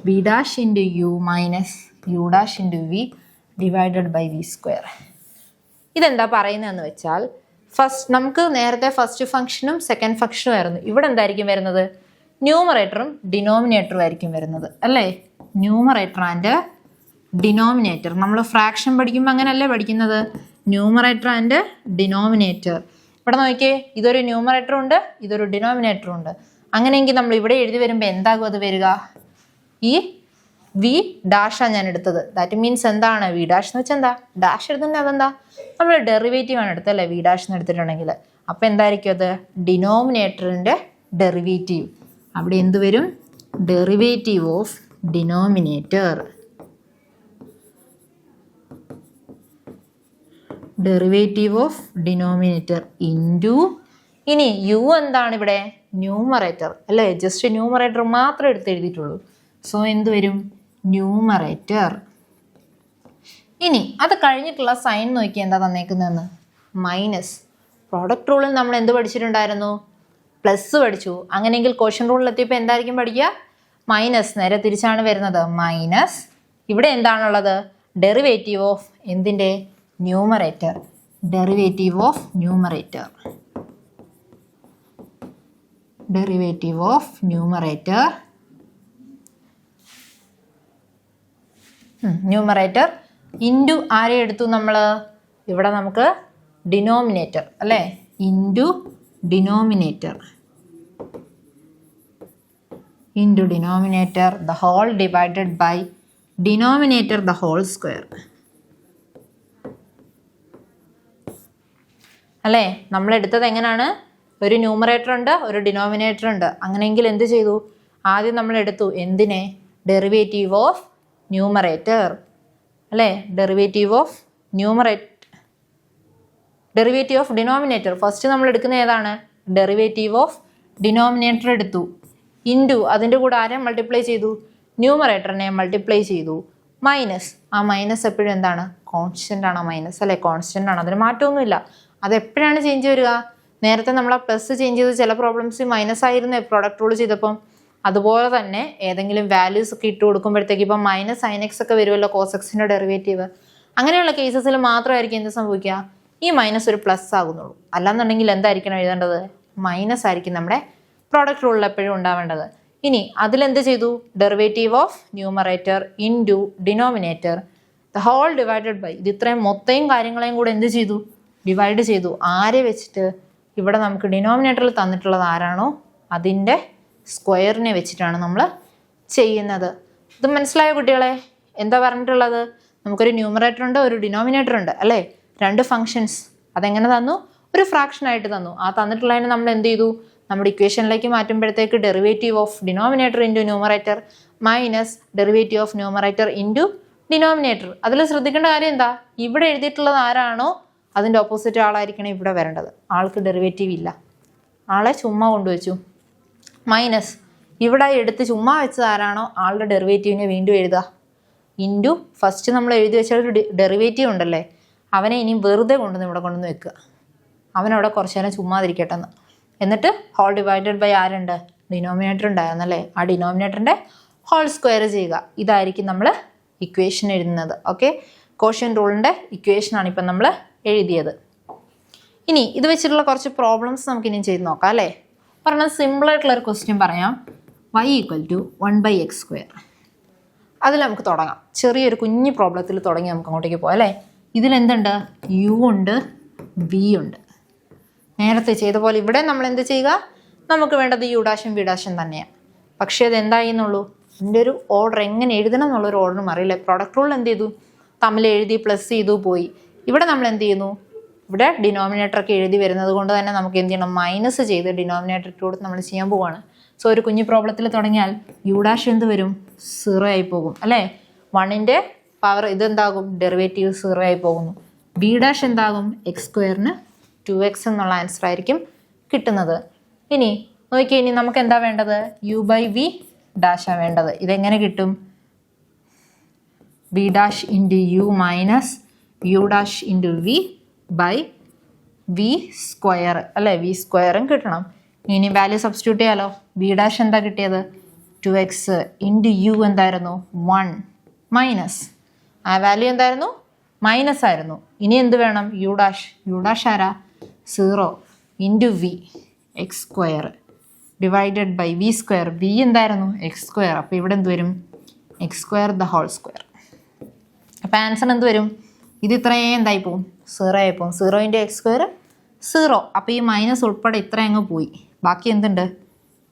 v dash into u minus u dash into v divided by v square. ഇതെന്താ പറയുന്നതെന്ന് വെച്ചാൽ നമുക്ക് നേരത്തെ ഫസ്റ്റ് ഫംഗ്ഷനും സെക്കൻഡ് ഫംഗ്ഷനും ആയിരുന്നു. ഇവിടെ എന്തായിരിക്കും വരുന്നത്, ന്യൂമറേറ്ററും ഡിനോമിനേറ്ററും ആയിരിക്കും വരുന്നത് അല്ലേ. Numerator and denominator. നമ്മൾ ഫ്രാക്ഷൻ പഠിക്കുമ്പോൾ അങ്ങനെയല്ലേ പഠിക്കുന്നത്, ന്യൂമറേറ്റർ ആൻഡ് ഡിനോമിനേറ്റർ. ഇവിടെ നോക്കിയേ, ഇതൊരു ന്യൂമറേറ്ററും ഉണ്ട്, ഇതൊരു ഡിനോമിനേറ്ററും ഉണ്ട്. അങ്ങനെയെങ്കിൽ നമ്മൾ ഇവിടെ എഴുതി വരുമ്പോൾ എന്താകും അത് വരിക, ഈ വി ഡാഷാണ് ഞാൻ എടുത്തത്. ദാറ്റ് മീൻസ് എന്താണ്, വി ഡാഷ് എന്ന് വെച്ചാൽ എന്താ, ഡാഷ് എടുത്തിട്ടുണ്ട്, അതെന്താ നമ്മൾ ഡെറിവേറ്റീവ് ആണ് എടുത്തല്ലേ വി ഡാഷ് എന്ന് എടുത്തിട്ടുണ്ടെങ്കിൽ. അപ്പോൾ എന്തായിരിക്കും അത്, ഡിനോമിനേറ്ററിൻ്റെ ഡെറിവേറ്റീവ്. അവിടെ എന്ത് വരും, derivative of denominator. Derivative of denominator into, ഇനി യു എന്താണ് ഇവിടെ, ന്യൂമറേറ്റർ അല്ലേ. ജസ്റ്റ് ന്യൂമറേറ്റർ മാത്രം എടുത്ത് എഴുതിയിട്ടുള്ളൂ. സോ എന്ത് വരും, ന്യൂമറേറ്റർ. ഇനി അത് കഴിഞ്ഞിട്ടുള്ള സൈൻ നോക്കി എന്താ തന്നേക്കുന്നതെന്ന്, മൈനസ്. പ്രോഡക്റ്റ് റൂളിൽ നമ്മൾ എന്ത് പഠിച്ചിട്ടുണ്ടായിരുന്നു, പ്ലസ് പഠിച്ചു. അങ്ങനെയെങ്കിൽ കോഷ്യൻ റൂളിൽ എത്തിയപ്പോൾ എന്തായിരിക്കും പഠിക്കുക, മൈനസ്. നേരെ തിരിച്ചാണ് വരുന്നത്, മൈനസ്. ഇവിടെ എന്താണുള്ളത്, ഡെറിവേറ്റീവ് ഓഫ് എന്തിൻ്റെ, numerator. Derivative of numerator. Derivative of numerator. Numerator into ആരെ എടുത്തു നമ്മൾ, ഇവിടെ നമുക്ക് ഡിനോമിനേറ്റർ അല്ലേ, into denominator. Into denominator the whole divided by denominator the whole square അല്ലേ. നമ്മൾ എടുത്തത് എങ്ങനെയാണ്, ഒരു ന്യൂമറേറ്റർ ഉണ്ട്, ഒരു ഡിനോമിനേറ്റർ ഉണ്ട്. അങ്ങനെയെങ്കിൽ എന്ത് ചെയ്തു, ആദ്യം നമ്മൾ എടുത്തു എന്തിനെ, ഡെറിവേറ്റീവ് ഓഫ് ന്യൂമറേറ്റർ അല്ലേ. Derivative of derivative of denominator. First നമ്മൾ എടുക്കുന്ന ഏതാണ്, ഡെറിവേറ്റീവ് ഓഫ് ഡിനോമിനേറ്റർ എടുത്തു. ഇൻറ്റു അതിൻ്റെ കൂടെ ആരെ മൾട്ടിപ്ലൈ ചെയ്തു, ന്യൂമറേറ്ററിനെ മൾട്ടിപ്ലൈ ചെയ്തു. മൈനസ്. ആ മൈനസ് എപ്പോഴും എന്താണ്, കോൺസ്റ്റൻ്റ് ആണ് മൈനസ് അല്ലേ, കോൺസ്റ്റൻ്റ് ആണ്, അതിന് മാറ്റമൊന്നുമില്ല. അതെപ്പോഴാണ് ചേഞ്ച് വരിക, നേരത്തെ നമ്മൾ ആ പ്ലസ് ചേഞ്ച് ചെയ്ത് ചില പ്രോബ്ലംസ് മൈനസ് ആയിരുന്നു പ്രോഡക്റ്റ് റൂൾ ചെയ്തപ്പം. അതുപോലെ തന്നെ ഏതെങ്കിലും വാല്യൂസ് ഒക്കെ ഇട്ട് കൊടുക്കുമ്പോഴത്തേക്ക് ഇപ്പം മൈനസ് സൈൻ എക്സ് ഒക്കെ വരുമല്ലോ, കോസ് എക്സിൻ്റെ ഡെറിവേറ്റീവ്. അങ്ങനെയുള്ള കേസസിൽ മാത്രമായിരിക്കും എന്ത് സംഭവിക്കുക, ഈ മൈനസ് ഒരു പ്ലസ് ആകുന്നുള്ളൂ. അല്ലാന്നുണ്ടെങ്കിൽ എന്തായിരിക്കണം എഴുതേണ്ടത്, മൈനസ് ആയിരിക്കും നമ്മുടെ പ്രോഡക്റ്റ് റൂളിൽ എപ്പോഴും ഉണ്ടാവേണ്ടത്. ഇനി അതിലെന്ത് ചെയ്തു, derivative of numerator into denominator the whole divided by, ഇത് ഇത്രയും മൊത്തയും കാര്യങ്ങളെയും കൂടെ എന്ത് ചെയ്തു, ഡിവൈഡ് ചെയ്തു. ആരെ വെച്ചിട്ട്, ഇവിടെ നമുക്ക് ഡിനോമിനേറ്ററിൽ തന്നിട്ടുള്ളത് ആരാണോ അതിൻ്റെ സ്ക്വയറിനെ വെച്ചിട്ടാണ് നമ്മൾ ചെയ്യുന്നത്. ഇത് മനസ്സിലായോ കുട്ടികളെ, എന്താ പറഞ്ഞിട്ടുള്ളത്, നമുക്കൊരു ന്യൂമറേറ്റർ ഉണ്ട്, ഒരു ഡിനോമിനേറ്റർ ഉണ്ട് അല്ലേ, രണ്ട് ഫങ്ഷൻസ്. അതെങ്ങനെ തന്നു, ഒരു ഫ്രാക്ഷൻ ആയിട്ട് തന്നു. ആ തന്നിട്ടുള്ളതിനെ നമ്മൾ എന്ത് ചെയ്തു, നമ്മുടെ ഇക്വേഷനിലേക്ക് മാറ്റുമ്പോഴത്തേക്ക് derivative of denominator into numerator minus derivative of numerator into denominator. അതിൽ ശ്രദ്ധിക്കേണ്ട കാര്യം എന്താ, ഇവിടെ എഴുതിയിട്ടുള്ളത് ആരാണോ അതിൻ്റെ ഓപ്പോസിറ്റ് ആളായിരിക്കണം ഇവിടെ വരേണ്ടത്. ആൾക്ക് ഡെറിവേറ്റീവ് ഇല്ല, ആളെ ചുമ്മാ കൊണ്ടുവച്ചു. മൈനസ് ഇവിടെ എടുത്ത് ചുമ്മാ വെച്ചത് ആരാണോ ആളുടെ ഡെറിവേറ്റീവിനെ വീണ്ടും എഴുതുക. ഇൻറ്റു ഫസ്റ്റ് നമ്മൾ എഴുതി വെച്ച ഒരു ഡെറിവേറ്റീവ് ഉണ്ടല്ലേ, അവനെ ഇനിയും വെറുതെ കൊണ്ടുവന്ന് ഇവിടെ കൊണ്ടുവന്ന് വെക്കുക. അവനവിടെ കുറച്ച് നേരം ചുമ്മാതിരിക്കട്ടെ എന്ന്. എന്നിട്ട് ഹോൾ ഡിവൈഡഡ് ബൈ ആരുണ്ട്, ഡിനോമിനേറ്റർ ഉണ്ടായിരുന്നല്ലേ, ആ ഡിനോമിനേറ്ററിൻ്റെ ഹോൾ സ്ക്വയർ ചെയ്യുക. ഇതായിരിക്കും നമ്മൾ ഇക്വേഷൻ എഴുതുന്നത്. ഓക്കെ, കോഷ്യൻ റൂളിൻ്റെ ഇക്വേഷനാണ് ഇപ്പം നമ്മൾ എഴുതിയത്. ഇനി ഇത് വെച്ചിട്ടുള്ള കുറച്ച് പ്രോബ്ലംസ് നമുക്ക് ഇനിയും ചെയ്ത് നോക്കാം അല്ലേ. പറഞ്ഞാൽ സിമ്പിളായിട്ടുള്ളൊരു ക്വസ്റ്റ്യൻ പറയാം, y = 1/x². അതിൽ നമുക്ക് തുടങ്ങാം. ചെറിയൊരു കുഞ്ഞു പ്രോബ്ലത്തിൽ തുടങ്ങി നമുക്ക് അങ്ങോട്ടേക്ക് പോകാം അല്ലേ. ഇതിലെന്തുണ്ട്, u ഉണ്ട്, v ഉണ്ട്. നേരത്തെ ചെയ്ത പോലെ ഇവിടെ നമ്മൾ എന്ത് ചെയ്യുക, നമുക്ക് വേണ്ടത് u ഡാഷും v ഡാഷും തന്നെയാണ്. പക്ഷേ അത് എന്തായി എന്നുള്ളൂ, ഇതിൻ്റെ ഒരു ഓർഡർ എങ്ങനെ എഴുതണം എന്നുള്ളൊരു ഓർഡറും അറിയില്ല. പ്രോഡക്റ്റ് റൂളിൽ എന്ത് ചെയ്തു, തമ്മിൽ എഴുതി പ്ലസ് ചെയ്തു പോയി. ഇവിടെ നമ്മൾ എന്ത് ചെയ്യുന്നു, ഇവിടെ ഡിനോമിനേറ്ററൊക്കെ എഴുതി വരുന്നത് കൊണ്ട് തന്നെ നമുക്ക് എന്ത് ചെയ്യണം, മൈനസ് ചെയ്ത് ഡിനോമിനേറ്ററിലൂടെ നമ്മൾ ചെയ്യാൻ പോവുകയാണ്. സോ ഒരു കുഞ്ഞു പ്രോബ്ലത്തിൽ തുടങ്ങിയാൽ യു ഡാഷ് എന്ത് വരും, 0 ആയി പോകും അല്ലേ. 1ൻ്റെ പവർ ഇതെന്താകും, ഡെറിവേറ്റീവ് 0 ആയി പോകുന്നു. ബി ഡാഷ് എന്താകും, x² 2x എന്നുള്ള ആൻസർ ആയിരിക്കും കിട്ടുന്നത്. ഇനി നോക്കിയാൽ ഇനി നമുക്ക് എന്താ വേണ്ടത്, u/v ഡാഷാണ് വേണ്ടത്. ഇതെങ്ങനെ കിട്ടും, v dash into u minus u dash into v by v square അല്ലേ, v സ്ക്വയറും കിട്ടണം. ഇനി വാല്യൂ സബ്സ്റ്റിറ്റ്യൂട്ട് ചെയ്യാലോ. v ഡാഷ് എന്താ കിട്ടിയത്, 2x ഇൻറ്റു u എന്തായിരുന്നു, 1 മൈനസ് ആ വാല്യൂ എന്തായിരുന്നു, മൈനസ് ആയിരുന്നു. ഇനി എന്ത് വേണം, യു ഡാഷ് ആരാ, 0 into v x² divided by v square. v എന്തായിരുന്നു, x². അപ്പോൾ ഇവിടെ എന്ത് വരും, x² ദ ഹോൾ സ്ക്വയർ. അപ്പോൾ ആൻസർ എന്ത് വരും, ഇത് ഇത്രയും എന്തായി പോവും, 0 ആയി പോവും. 0 ഇൻറ്റു x² 0. അപ്പോൾ ഈ മൈനസ് ഉൾപ്പെടെ ഇത്ര അങ്ങ് പോയി. ബാക്കി എന്തുണ്ട്,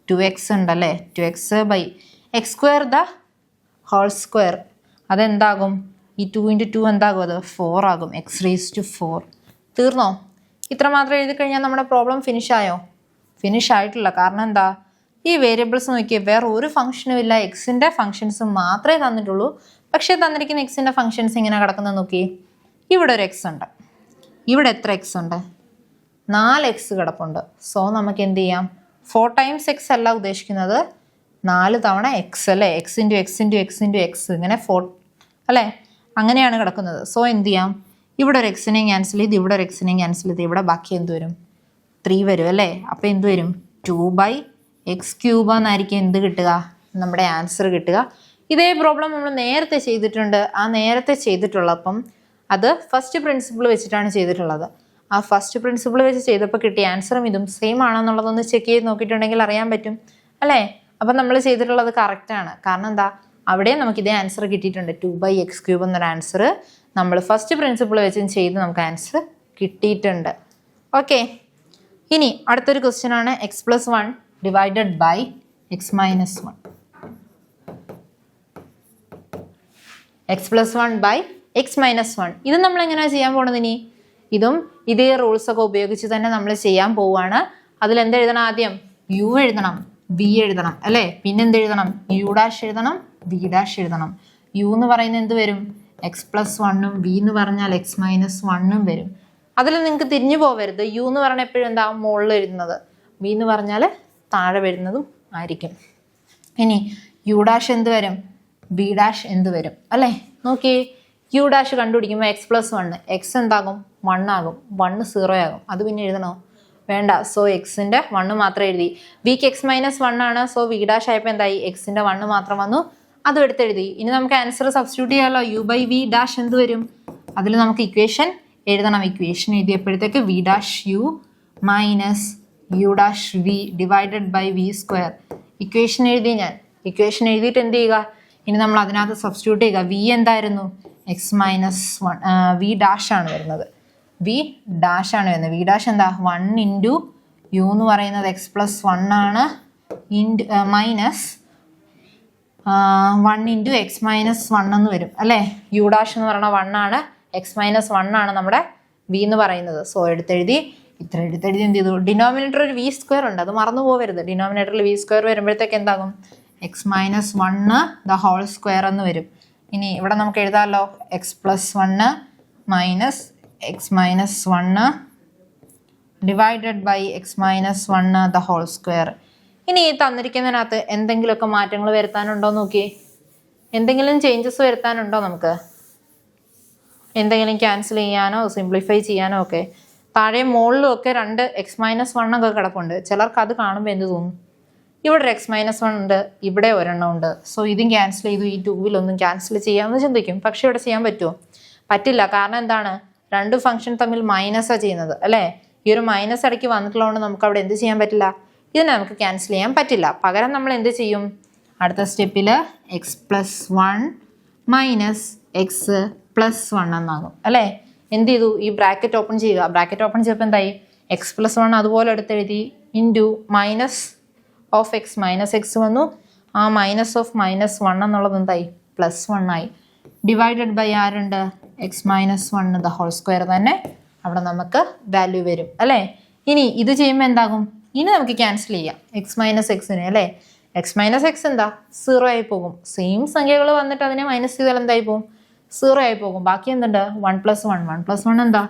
2x ഉണ്ടല്ലേ. 2x by x² the whole square. അതെന്താകും, ഈ 2 ഇൻറ്റു 2 എന്താകും, അത് 4 ആകും. x⁴. തീർന്നോ? ഇത്ര മാത്രം എഴുതി കഴിഞ്ഞാൽ നമ്മുടെ പ്രോബ്ലം ഫിനിഷായോ? ഫിനിഷ് ആയിട്ടില്ല. കാരണം എന്താ, ഈ വേരിയബിൾസ് നോക്കിയാൽ വേറെ ഒരു ഫംഗ്ഷനും ഇല്ല, എക്സിൻ്റെ ഫംഗ്ഷൻസ് മാത്രമേ തന്നിട്ടുള്ളൂ. പക്ഷേ തന്നിരിക്കുന്ന എക്സിൻ്റെ ഫംഗ്ഷൻസ് ഇങ്ങനെ കിടക്കുന്നത് നോക്കി. ഇവിടെ ഒരു എക്സ് ഉണ്ട്, ഇവിടെ എത്ര എക്സ് ഉണ്ട്, 4 എക്സ് കിടപ്പുണ്ട്. സോ നമുക്ക് എന്ത് ചെയ്യാം, 4 ടൈംസ് എക്സ് അല്ല ഉദ്ദേശിക്കുന്നത്, 4 തവണ എക്സ് അല്ലേ, X into X into X into X, ഇങ്ങനെ 4 അല്ലേ, അങ്ങനെയാണ് കിടക്കുന്നത്. സോ എന്ത് ചെയ്യാം, ഇവിടെ ഒരു എക്സിനെയും ക്യാൻസൽ ചെയ്ത് ഇവിടെ ഒരു എക്സിനെയും ക്യാൻസൽ ചെയ്ത് ഇവിടെ ബാക്കി എന്ത് വരും, 3 വരും അല്ലേ. അപ്പോൾ എന്ത് വരും, 2/x³ എന്നായിരിക്കും എന്ത് കിട്ടുക, നമ്മുടെ ആൻസർ കിട്ടുക. ഇതേ പ്രോബ്ലം നമ്മൾ നേരത്തെ ചെയ്തിട്ടുണ്ട്. ആ നേരത്തെ ചെയ്തിട്ടുള്ളപ്പം അത് ഫസ്റ്റ് പ്രിൻസിപ്പിൾ വെച്ചിട്ടാണ് ചെയ്തിട്ടുള്ളത്. ആ ഫസ്റ്റ് പ്രിൻസിപ്പിൾ വെച്ച് ചെയ്തപ്പോൾ കിട്ടിയ ആൻസറും ഇതും സെയിം ആണെന്നുള്ളതൊന്ന് ചെക്ക് ചെയ്ത് നോക്കിയിട്ടുണ്ടെങ്കിൽ അറിയാൻ പറ്റും അല്ലേ. അപ്പം നമ്മൾ ചെയ്തിട്ടുള്ളത് കറക്റ്റാണ്. കാരണം എന്താ, അവിടെ നമുക്ക് ഇതേ ആൻസർ കിട്ടിയിട്ടുണ്ട്. 2/x³ എന്നൊരു ആൻസർ നമ്മൾ ഫസ്റ്റ് പ്രിൻസിപ്പിൾ വെച്ചും ചെയ്ത് നമുക്ക് ആൻസർ കിട്ടിയിട്ടുണ്ട്. ഓക്കെ, ഇനി അടുത്തൊരു ക്വസ്റ്റ്യൻ ആണ് x+1 divided by x-1. x+1 by x-1. ഇത് നമ്മൾ എങ്ങനെയാണ് ചെയ്യാൻ പോണത്, ഇനി ഇതും ഇതേ റൂൾസൊക്കെ ഉപയോഗിച്ച് തന്നെ നമ്മൾ ചെയ്യാൻ പോവുകയാണ്. അതിലെന്തെഴുതണം, ആദ്യം u എഴുതണം, v എഴുതണം അല്ലേ, പിന്നെ എന്തെഴുതണം, u ഡാഷ് എഴുതണം, v ഡാഷ് എഴുതണം. u എന്ന് പറയുന്നത് എന്ത് വരും, x+1ഉം v എന്ന് പറഞ്ഞാൽ x-1ഉം വരും. അതിൽ നിങ്ങൾക്ക് തിരിഞ്ഞു പോകരുത്. u എന്ന് പറഞ്ഞാൽ എപ്പോഴും എന്താ, മുകളിൽ എഴുതുന്നത്, v എന്ന് പറഞ്ഞാൽ താഴെ വരുന്നതും ആയിരിക്കും. ഇനി u ഡാഷ് എന്ത് വരും, v ഡാഷ് എന്ത് വരും അല്ലേ. നോക്കി, u ഡാഷ് കണ്ടുപിടിക്കുമ്പോൾ x+1, x എന്താകും, 1 ആകും. 1 0 ആകും. അത് പിന്നെ എഴുതണോ, വേണ്ട. സോ എക്സിൻ്റെ 1 മാത്രം എഴുതി. വിക്ക് x-1 ആണ്. സോ v ഡാഷ് ആയപ്പോൾ എന്തായി, എക്സിൻ്റെ 1 മാത്രം വന്നു, അതും എടുത്തെഴുതി. ഇനി നമുക്ക് ആൻസർ സബ്സ്റ്റിറ്റ്യൂട്ട് ചെയ്യാമല്ലോ. u/v ഡാഷ് എന്ത് വരും, അതിൽ നമുക്ക് ഇക്വേഷൻ എഴുതണം. ഇക്വേഷൻ എഴുതിയപ്പോഴത്തേക്ക് v dash u minus u dash v divided by v square. Equation എഴുതി ഞാൻ. ഇക്വേഷൻ എഴുതിയിട്ട് എന്ത് ചെയ്യുക, ഇനി നമ്മൾ അതിനകത്ത് സബ്സ്റ്റിറ്റ്യൂട്ട് ചെയ്യുക. v എന്തായിരുന്നു, x-1, v ഡാഷ് ആണ് വരുന്നത്, v ഡാഷ് ആണ് വരുന്നത്. v ഡാഷ് എന്താ, 1 ഇൻറ്റു u എന്ന് പറയുന്നത് x+1 ആണ്, മൈനസ് 1 ഇൻറ്റു x-1 എന്ന് വരും അല്ലേ. u ഡാഷ് എന്ന് പറയുന്നത് 1 ആണ്, x-1 ആണ് നമ്മുടെ v എന്ന് പറയുന്നത്. സോ എടുത്തെഴുതി. ഇത്ര എടുത്തെഴുതി എന്ത് ചെയ്തു, ഡിനോമിനേറ്റർ ഒരു v² ഉണ്ട്, അത് മറന്നു പോകരുത്. ഡിനോമിനേറ്ററിൽ v² വരുമ്പോഴത്തേക്ക് എന്താകും, x-1 ദ ഹോൾ സ്ക്വയർ എന്ന് വരും. ഇനി ഇവിടെ നമുക്ക് എഴുതാമല്ലോ, x+1 minus x-1 divided by x-1 the whole square. ഇനി ഈ തന്നിരിക്കുന്നതിനകത്ത് എന്തെങ്കിലുമൊക്കെ മാറ്റങ്ങൾ വരുത്താനുണ്ടോ നോക്കി. എന്തെങ്കിലും ചേഞ്ചസ് വരുത്താനുണ്ടോ നമുക്ക്, എന്തെങ്കിലും ക്യാൻസൽ ചെയ്യാനോ സിംപ്ലിഫൈ ചെയ്യാനോ ഒക്കെ. താഴെ മുകളിലും ഒക്കെ 2 x-1 ഒക്കെ കിടപ്പുണ്ട്. ചിലർക്ക് അത് കാണുമ്പോൾ എന്ത് തോന്നും, ഇവിടെ ഒരു x-1 ഉണ്ട്, ഇവിടെ ഒരെണ്ണം ഉണ്ട്. സോ ഇതും ക്യാൻസൽ ചെയ്തു, ഈ 2-ൽ ക്യാൻസൽ ചെയ്യാമെന്ന് ചിന്തിക്കും. പക്ഷെ ഇവിടെ ചെയ്യാൻ പറ്റുമോ, പറ്റില്ല. കാരണം എന്താണ്, 2 ഫംഗ്ഷൻ തമ്മിൽ മൈനസാണ് ചെയ്യുന്നത് അല്ലേ. ഈ ഒരു മൈനസ് ഇടയ്ക്ക് വന്നിട്ടുള്ളതുകൊണ്ട് നമുക്ക് അവിടെ എന്ത് ചെയ്യാൻ പറ്റില്ല, ഇതിനെ നമുക്ക് ക്യാൻസൽ ചെയ്യാൻ പറ്റില്ല. പകരം നമ്മൾ എന്ത് ചെയ്യും, അടുത്ത സ്റ്റെപ്പിൽ x+1 മൈനസ് x+1 എന്നാകും അല്ലേ. എന്ത് ചെയ്തു, ഈ ബ്രാക്കറ്റ് ഓപ്പൺ ചെയ്യുക. ബ്രാക്കറ്റ് ഓപ്പൺ ചെയ്തപ്പോൾ എന്തായി, x+1 അതുപോലെ എടുത്തെഴുതി, into minus of x minus X വന്നു. ആ മൈനസ് ഓഫ് -1 എന്നുള്ളത് എന്തായി, +1 ആയി. ഡിവൈഡഡ് ബൈ ആരുണ്ട്, X minus 1 the whole square തന്നെ അവിടെ നമുക്ക് വാല്യൂ വരും അല്ലേ. ഇനി ഇത് ചെയ്യുമ്പോൾ എന്താകും, ഇനി നമുക്ക് ക്യാൻസൽ ചെയ്യാം എക്സ് മൈനസ് എക്സിനെ അല്ലേ. എക്സ് മൈനസ് എക്സ് എന്താ 0 ആയി പോകും. സെയിം സംഖ്യകൾ വന്നിട്ട് അതിനെ മൈനസ് ചെയ്താൽ എന്തായി പോകും, 0 ആയി പോകും. ബാക്കി എന്തുണ്ട്, 1 + 1 1 + 1 എന്താ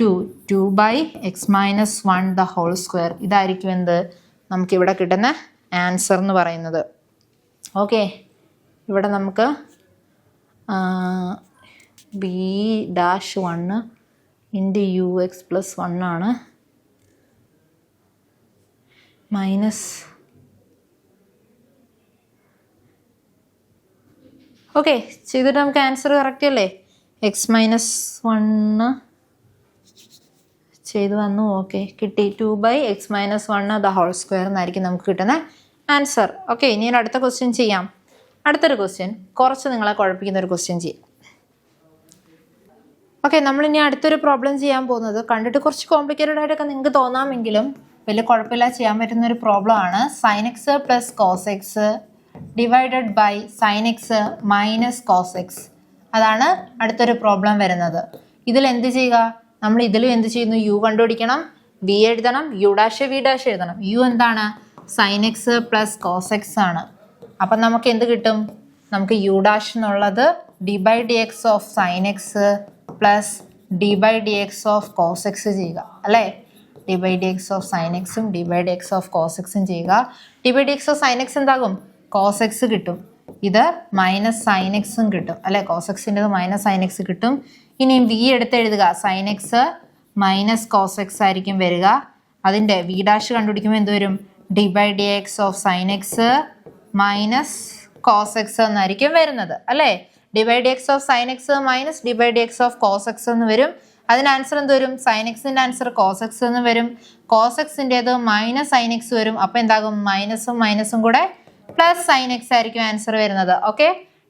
2 by x minus 1 the whole square. ഇതായിരിക്കും എന്ത് നമുക്കിവിടെ കിട്ടുന്ന ആൻസർ എന്ന് പറയുന്നത്. ഓക്കെ, ഇവിടെ നമുക്ക് b-1 ഇൻറ്റു ux + 1 ആണ് മൈനസ്. ഓക്കെ, ചെയ്തിട്ട് നമുക്ക് ആൻസർ കറക്റ്റ് അല്ലേ. എക്സ് മൈനസ് 1 ചെയ്ത് വന്നു. ഓക്കെ, കിട്ടി 2 by x minus 1 the whole square എന്നായിരിക്കും നമുക്ക് കിട്ടുന്ന ആൻസർ. ഓക്കെ, ഇനി ഞാൻ അടുത്ത ക്വസ്റ്റ്യൻ ചെയ്യാം. അടുത്തൊരു ക്വസ്റ്റ്യൻ കുറച്ച് നിങ്ങളെ കുഴപ്പിക്കുന്ന ഒരു ക്വസ്റ്റ്യൻ ചെയ്യാം. ഓക്കെ, നമ്മളിനി അടുത്തൊരു പ്രോബ്ലം ചെയ്യാൻ പോകുന്നത് കണ്ടിട്ട് കുറച്ച് കോംപ്ലിക്കേറ്റഡ് ആയിട്ടൊക്കെ നിങ്ങൾക്ക് തോന്നാമെങ്കിലും വലിയ കുഴപ്പമില്ല, ചെയ്യാൻ പറ്റുന്ന ഒരു പ്രോബ്ലം ആണ്. Sine X plus cos x divided by sine X minus cos x. അതാണ് അടുത്തൊരു പ്രോബ്ലം വരുന്നത്. ഇതിൽ എന്ത് ചെയ്യുക, നമ്മൾ ഇതിലും എന്ത് ചെയ്യുന്നു, യു കണ്ടുപിടിക്കണം, വി എഴുതണം, യു ഡാഷ് വി ഡാഷ് എഴുതണം. യു എന്താണ്, sine X plus cos X ആണ്. അപ്പം നമുക്ക് എന്ത് കിട്ടും, നമുക്ക് യു ഡാഷ് എന്നുള്ളത് D by D X of sine X plus D by D X of cos X ചെയ്യുക അല്ലേ. D by D X of sine എക്സും D by D X of cos എക്സും ചെയ്യുക. D by D X of sine X എന്താകും, കോസ് എക്സ് കിട്ടും. ഇത് മൈനസ് സൈൻ എക്സും കിട്ടും അല്ലെ. കോസ് എക്സിൻ്റെത് മൈനസ് സൈൻ എക്സ് കിട്ടും. ഇനി വി എടുത്ത് എഴുതുക, sine X minus cos x ആയിരിക്കും വരിക. അതിൻ്റെ വി ഡാഷ് കണ്ടുപിടിക്കുമ്പോൾ എന്ത് വരും, D by D X of sine X minus cos x എന്നായിരിക്കും വരുന്നത് അല്ലേ. D by D X of sine X minus d by D X of cos X എന്ന് വരും. അതിന് ആൻസർ എന്ത് വരും, സൈൻ എക്സിൻ്റെ ആൻസർ കോസ് എക്സ് എന്ന് വരും. കോസ് എക്സിൻ്റെത് മൈനസ് സൈൻ എക്സ് വരും. അപ്പോൾ എന്താകും, മൈനസും മൈനസും കൂടെ പ്ലസ് സൈൻ എക്സ് ആയിരിക്കും ആൻസർ വരുന്നത്. ഓക്കെ,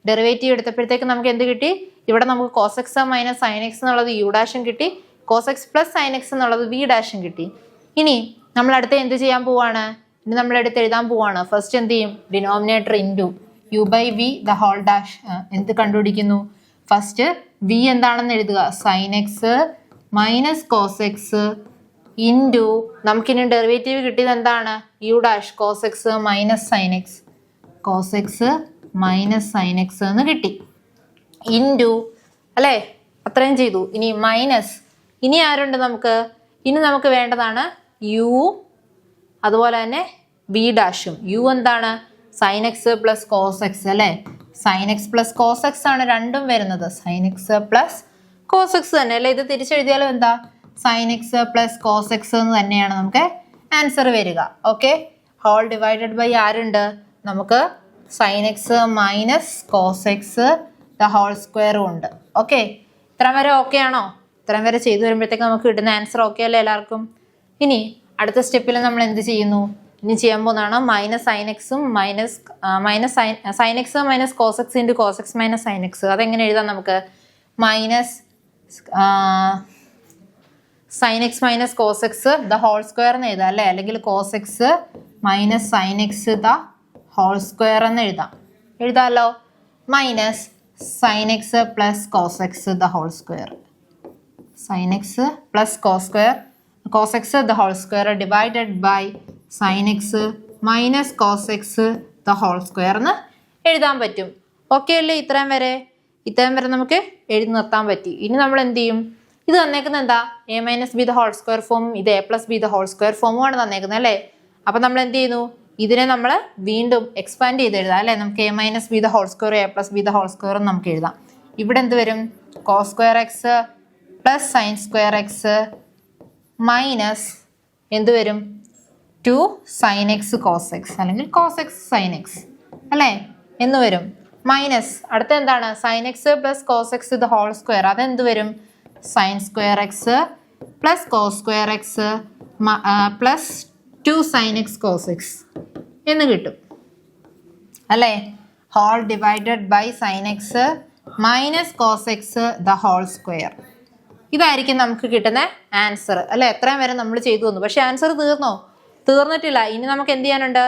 ഡെറിവേറ്റീവ് എടുത്തപ്പോഴത്തേക്ക് നമുക്ക് എന്ത് കിട്ടി, ഇവിടെ നമുക്ക് cos X minus sine x എന്നുള്ളത് യു ഡാഷും കിട്ടി, cos x plus sine x എന്നുള്ളത് വി ഡാഷും കിട്ടി. ഇനി നമ്മൾ അടുത്ത് എന്ത് ചെയ്യാൻ പോവാണ്, ഇനി നമ്മൾ എടുത്ത് എഴുതാൻ പോവാണ്. ഫസ്റ്റ് എന്ത് ചെയ്യും, denominator into u by v the whole dash. എന്ത് കണ്ടുപിടിക്കുന്നു, ഫസ്റ്റ് വി എന്താണെന്ന് എഴുതുക, sine X minus cos X into നമുക്കിനി ഡെറിവേറ്റീവ് കിട്ടിയത് എന്താണ്, U dash cos X minus sine X, cos X minus sine x എന്ന് കിട്ടി. ഇൻറ്റു അല്ലേ, അത്രയും ചെയ്തു. ഇനി മൈനസ്, ഇനി ആരുണ്ട് നമുക്ക്, ഇനി നമുക്ക് വേണ്ടതാണ് യു അതുപോലെ തന്നെ വി ഡാഷും. യു എന്താണ്, sine X plus cos X അല്ലേ. Sine X plus cos X ആണ് രണ്ടും വരുന്നത്. Sine X plus cos X തന്നെ അല്ലേ. ഇത് തിരിച്ചെഴുതിയാലും എന്താ, sine X plus cos X എന്ന് തന്നെയാണ് നമുക്ക് ആൻസർ വരിക. ഓക്കെ, ഹോൾ ഡിവൈഡഡ് ബൈ ആരുണ്ട്, നമുക്ക് sine X minus cos X the whole സ്ക്വയറും ഉണ്ട്. ഓക്കെ, ഇത്രയും വരെ ഓക്കെ ആണോ? ഇത്രയും വരെ ചെയ്തു വരുമ്പോഴത്തേക്ക് നമുക്ക് കിട്ടുന്ന ആൻസർ ഓക്കെ അല്ലേ എല്ലാവർക്കും? ഇനി അടുത്ത സ്റ്റെപ്പിൽ നമ്മൾ എന്ത് ചെയ്യുന്നു, ഇനി ചെയ്യാൻ പോകുന്നതാണ് മൈനസ് സൈൻ എക്സും sine X minus cos X into cos X minus sine X. അതെങ്ങനെ എഴുതാം നമുക്ക്, minus sine X minus cos X the whole square എന്ന് എഴുതാം അല്ലേ. അല്ലെങ്കിൽ cos X minus sine X the whole square എന്ന് എഴുതാമല്ലോ. Minus sine X plus cos X the whole square, sine X plus cos X the whole square divided by sine X minus cos X the whole square എന്ന് എഴുതാൻ പറ്റും. ഓക്കെ അല്ലേ? ഇത്രയും വരെ നമുക്ക് എഴുതി നിർത്താൻ പറ്റി. ഇനി നമ്മൾ എന്ത് ചെയ്യും, ഇത് തന്നേക്കുന്നത് എന്താ, A minus B the whole square ഫോമും ഇത് A plus B the whole square ഫോമുമാണ് തന്നേക്കുന്നത് അല്ലേ. അപ്പം നമ്മൾ എന്ത് ചെയ്യുന്നു, ഇതിനെ നമ്മൾ വീണ്ടും എക്സ്പാൻഡ് ചെയ്ത് എഴുതാം അല്ലേ. നമുക്ക് a minus B the whole square a plus B the whole square എന്ന് നമുക്ക് എഴുതാം. ഇവിടെ എന്ത് വരും, cos square x plus sine square x minus എന്ത് വരും, 2 സൈൻ എക്സ് കോസ് എക്സ് അല്ലെങ്കിൽ കോസ് എക്സ് സൈൻ എക്സ് അല്ലേ എന്ന് വരും. മൈനസ് അടുത്ത എന്താണ്, sine X plus cos X the whole square, അതെന്ത് വരും, sine square x plus cos square x plus 2 sine X cos X എന്ന് കിട്ടും അല്ലേ. Whole divided by sine X minus cos X the whole square. ഇതായിരിക്കും നമുക്ക് കിട്ടുന്ന ആൻസർ അല്ലേ. എത്രയും വരെ നമ്മൾ ചെയ്തു തന്നു. പക്ഷെ ആൻസർ തീർന്നിട്ടില്ല. ഇനി നമുക്ക് എന്ത് ചെയ്യാനുണ്ട്,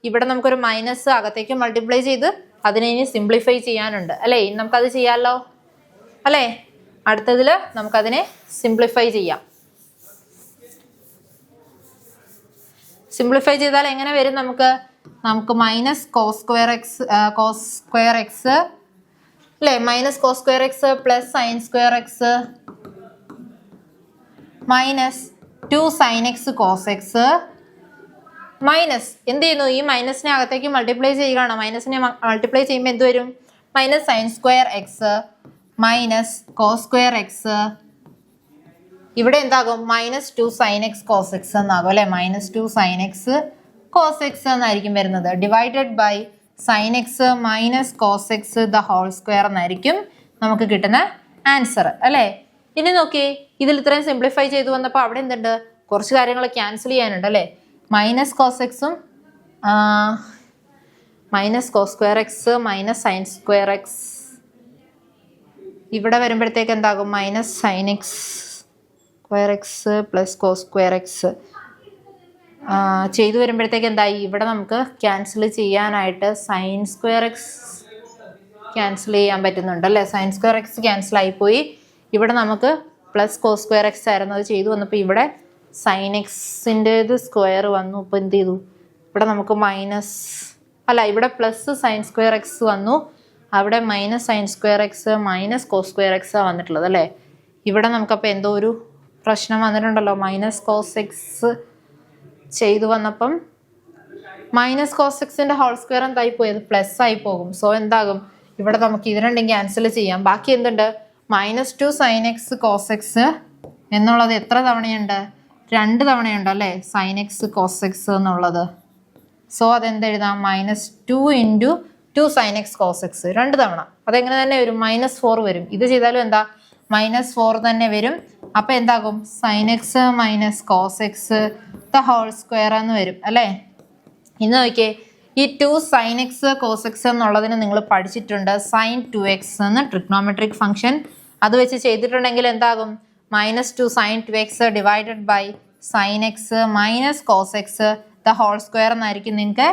ഇവിടെ നമുക്കൊരു മൈനസ് അകത്തേക്ക് മൾട്ടിപ്ലൈ ചെയ്ത് അതിനെ ഇനി സിംപ്ലിഫൈ ചെയ്യാനുണ്ട് അല്ലേ. ഇനി നമുക്കത് ചെയ്യാമല്ലോ അല്ലേ. അടുത്തതിൽ നമുക്കതിനെ സിംപ്ലിഫൈ ചെയ്യാം. സിംപ്ലിഫൈ ചെയ്താൽ എങ്ങനെ വരും? നമുക്ക് മൈനസ് കോസ് സ്ക്വയർ എക്സ് അല്ലേ, minus cos square x plus sine square x minus 2 sine X cos X minus എന്ത് ചെയ്യുന്നു? ഈ മൈനസിനെ അകത്തേക്ക് മൾട്ടിപ്ലൈ ചെയ്യുകയാണ്. മൈനസിനെ മൾട്ടിപ്ലൈ ചെയ്യുമ്പോൾ എന്ത് വരും? Minus sine square x minus cos square x. ഇവിടെ എന്താകും? Minus 2 sine X cos x എന്നാകും അല്ലെ. Minus 2 sine X cos x എന്നായിരിക്കും വരുന്നത്. Divided by sine X minus cos X the whole square എന്നായിരിക്കും നമുക്ക് കിട്ടുന്ന ആൻസർ അല്ലേ. ഇനി നോക്കി, ഇതിൽ ഇത്രയും സിംപ്ലിഫൈ ചെയ്തു വന്നപ്പോൾ അവിടെ എന്തുണ്ട്? കുറച്ച് കാര്യങ്ങൾ ക്യാൻസൽ ചെയ്യാനുണ്ട് അല്ലേ. മൈനസ് കോസ് എക്സും minus cos square x minus sine square x ഇവിടെ വരുമ്പോഴത്തേക്ക് എന്താകും? Minus sine x square x plus cos square x ചെയ്തു വരുമ്പോഴത്തേക്ക് എന്തായി? ഇവിടെ നമുക്ക് ക്യാൻസൽ ചെയ്യാനായിട്ട് സൈൻ സ്ക്വയർ എക്സ് ക്യാൻസൽ ചെയ്യാൻ പറ്റുന്നുണ്ട് അല്ലേ. സൈൻ സ്ക്വയർ എക്സ് ക്യാൻസൽ ആയിപ്പോയി. ഇവിടെ നമുക്ക് പ്ലസ് കോസ് സ്ക്വയർ എക്സ് ആയിരുന്നു, അത് ചെയ്തു വന്നപ്പോൾ ഇവിടെ സൈൻ എക്സിൻ്റേത് സ്ക്വയർ വന്നു. ഇപ്പോൾ എന്ത് ചെയ്തു? ഇവിടെ നമുക്ക് ഇവിടെ പ്ലസ് സൈൻ സ്ക്വയർ എക്സ് വന്നു, അവിടെ minus sine square x minus cos square x വന്നിട്ടുള്ളത് അല്ലേ. ഇവിടെ നമുക്കപ്പോൾ എന്തോ ഒരു പ്രശ്നം വന്നിട്ടുണ്ടല്ലോ. മൈനസ് കോസ് എക്സ് ചെയ്തു വന്നപ്പം മൈനസ് കോസ് എക്സിൻ്റെ ഹോൾ സ്ക്വയർ എന്തായി പോയത്? പ്ലസ് ആയി പോകും. സോ എന്താകും? ഇവിടെ നമുക്ക് ഇത് രണ്ടും ക്യാൻസൽ ചെയ്യാം. ബാക്കി എന്തുണ്ട്? Minus 2 sine X cos X എന്നുള്ളത് എത്ര തവണയുണ്ട്? 2 തവണയുണ്ട് അല്ലേ, സൈൻ എക്സ് കോസ് എക്സ് എന്നുള്ളത്. സോ അതെന്തെഴുതാം? Minus 2 into 2 sine X cos X 2 തവണ. അതെങ്ങനെ തന്നെ വരും? -4 വരും. ഇത് ചെയ്താലും എന്താ? -4 തന്നെ വരും. അപ്പം എന്താകും? Sine X minus cos X the whole square എന്ന് വരും അല്ലേ. ഇന്ന് നോക്കിയേ, ഈ 2 സൈൻ എക്സ് കോസ് എക്സ് എന്നുള്ളതിന് നിങ്ങൾ പഠിച്ചിട്ടുണ്ട് സൈൻ 2x എന്ന് ട്രിഗ്നോമെട്രിക് ഫംഗ്ഷൻ. അത് വെച്ച് ചെയ്തിട്ടുണ്ടെങ്കിൽ എന്താകും? -2 sine 2x divided by sine X minus cos X the whole square എന്നായിരിക്കും നിങ്ങൾക്ക്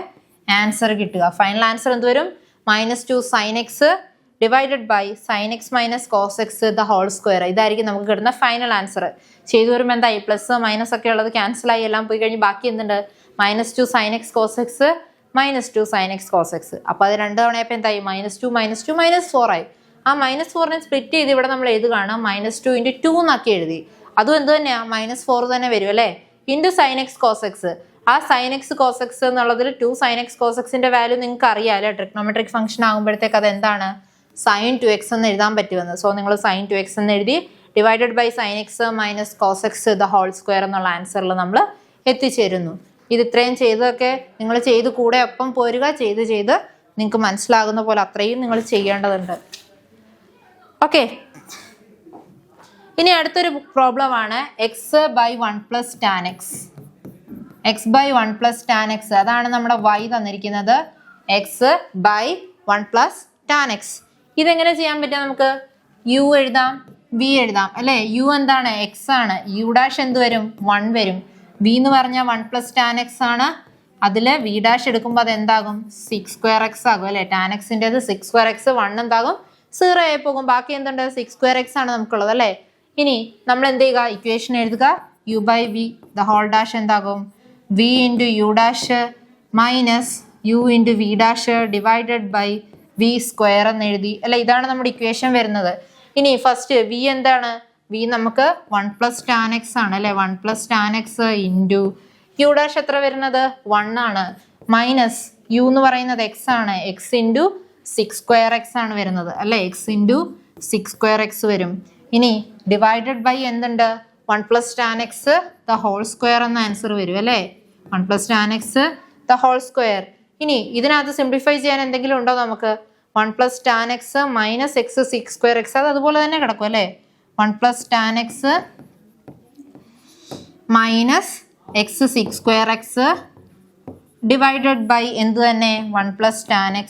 ആൻസർ കിട്ടുക. ഫൈനൽ ആൻസർ എന്ത് വരും? -2 sine x divided by sine X minus cos X the whole square. ഇതായിരിക്കും നമുക്ക് കിട്ടുന്ന ഫൈനൽ ആൻസർ. ചെയ്തു വരുമ്പോൾ എന്തായി? പ്ലസ് മൈനസ് ഒക്കെ ഉള്ളത് ക്യാൻസലായി എല്ലാം പോയി കഴിഞ്ഞ് ബാക്കി എന്തുണ്ട്? -2 sine X cos X -2 sine X cos x. അപ്പോൾ അത് 2 തവണയപ്പോൾ എന്തായി? -2 -4 ആയി. ആ -4നെ സ്പ്ലിറ്റ് ചെയ്ത് ഇവിടെ നമ്മൾ എഴുതുകയാണ് -2 × 2 എന്നാക്കി എഴുതി. അതും എന്ത് തന്നെയാണ്? -4 തന്നെ വരും അല്ലേ. Into sine X cos x. ആ സൈൻ എക്സ് കോസ് എക്സ് എന്നുള്ളതിൽ 2 സൈൻ എക്സ് കോസ് എക്സിന്റെ വാല്യൂ നിങ്ങൾക്ക് അറിയാമല്ലോ. ട്രിഗ്നോമെട്രിക് ഫംഗ്ഷൻ ആകുമ്പോഴത്തേക്ക് അത് എന്താണ്? സൈൻ 2x എന്ന് എഴുതാൻ പറ്റുമെന്ന്. സോ നിങ്ങൾ സൈൻ 2x എന്ന് എഴുതി divided by sine X minus cos X the whole square എന്നുള്ള ആൻസറിൽ നമ്മൾ എത്തിച്ചേരുന്നു. ഇത് ഇത്രയും ചെയ്തൊക്കെ നിങ്ങൾ ചെയ്ത് കൂടെ ഒപ്പം പോരുക. ചെയ്ത് നിങ്ങൾക്ക് മനസ്സിലാകുന്ന പോലെ അത്രയും നിങ്ങൾ ചെയ്യേണ്ടതുണ്ട്. ഓക്കെ, ഇനി അടുത്തൊരു പ്രോബ്ലം ആണ് x/1 + tan x. x/1 + tan x അതാണ് നമ്മുടെ y തന്നിരിക്കുന്നത്. x/1 + tan x. ഇതെങ്ങനെ ചെയ്യാൻ പറ്റുക? നമുക്ക് u എഴുതാം, v എഴുതാം അല്ലേ. u എന്താണ്? x ആണ്. u' എന്ത് വരും? 1 വരും. v എന്ന് പറഞ്ഞാൽ 1 + tan x ആണ്. അതിൽ v' എടുക്കുമ്പോൾ അത് എന്താകും? 6² x ആകും അല്ലേ. tan x-ൻ്റെത് 6² x 1 എന്താകും? 0 ആയി പോകും. ബാക്കി എന്തുണ്ട്? 6² x ആണ് നമുക്കുള്ളത് അല്ലേ. ഇനി നമ്മൾ എന്ത് ചെയ്യുക? ഇക്വേഷൻ എഴുതുക. u/v ദ ഹോൾ ഡാഷ് എന്താകും? v × u' minus u × v' divided by v² എന്ന് എഴുതി അല്ലെ. ഇതാണ് നമ്മുടെ ഇക്വേഷൻ വരുന്നത്. ഇനി ഫസ്റ്റ് v എന്താണ്? v നമുക്ക് 1 + tan x ആണ് അല്ലെ. 1 + tan x ഇൻറ്റു u' എത്ര വരുന്നത്? 1 ആണ്. മൈനസ് u എന്ന് പറയുന്നത് x ആണ്. x × 6² x ആണ് വരുന്നത് അല്ലെ. x × 6² x വരും. ഇനി ഡിവൈഡഡ് ബൈ എന്തുണ്ട്? 1 + tan x the whole square എന്ന ആൻസർ വരും അല്ലേ. 1 + tan x the whole square. ഇനി ഇതിനകത്ത് സിംപ്ലിഫൈ ചെയ്യാൻ എന്തെങ്കിലും ഉണ്ടോ നമുക്ക്? 1 + tan x minus x 6² x അത് അതുപോലെ തന്നെ കിടക്കും അല്ലേ. 1 + tan x minus x 6² x divided by എന്ത് തന്നെ? 1 + tan x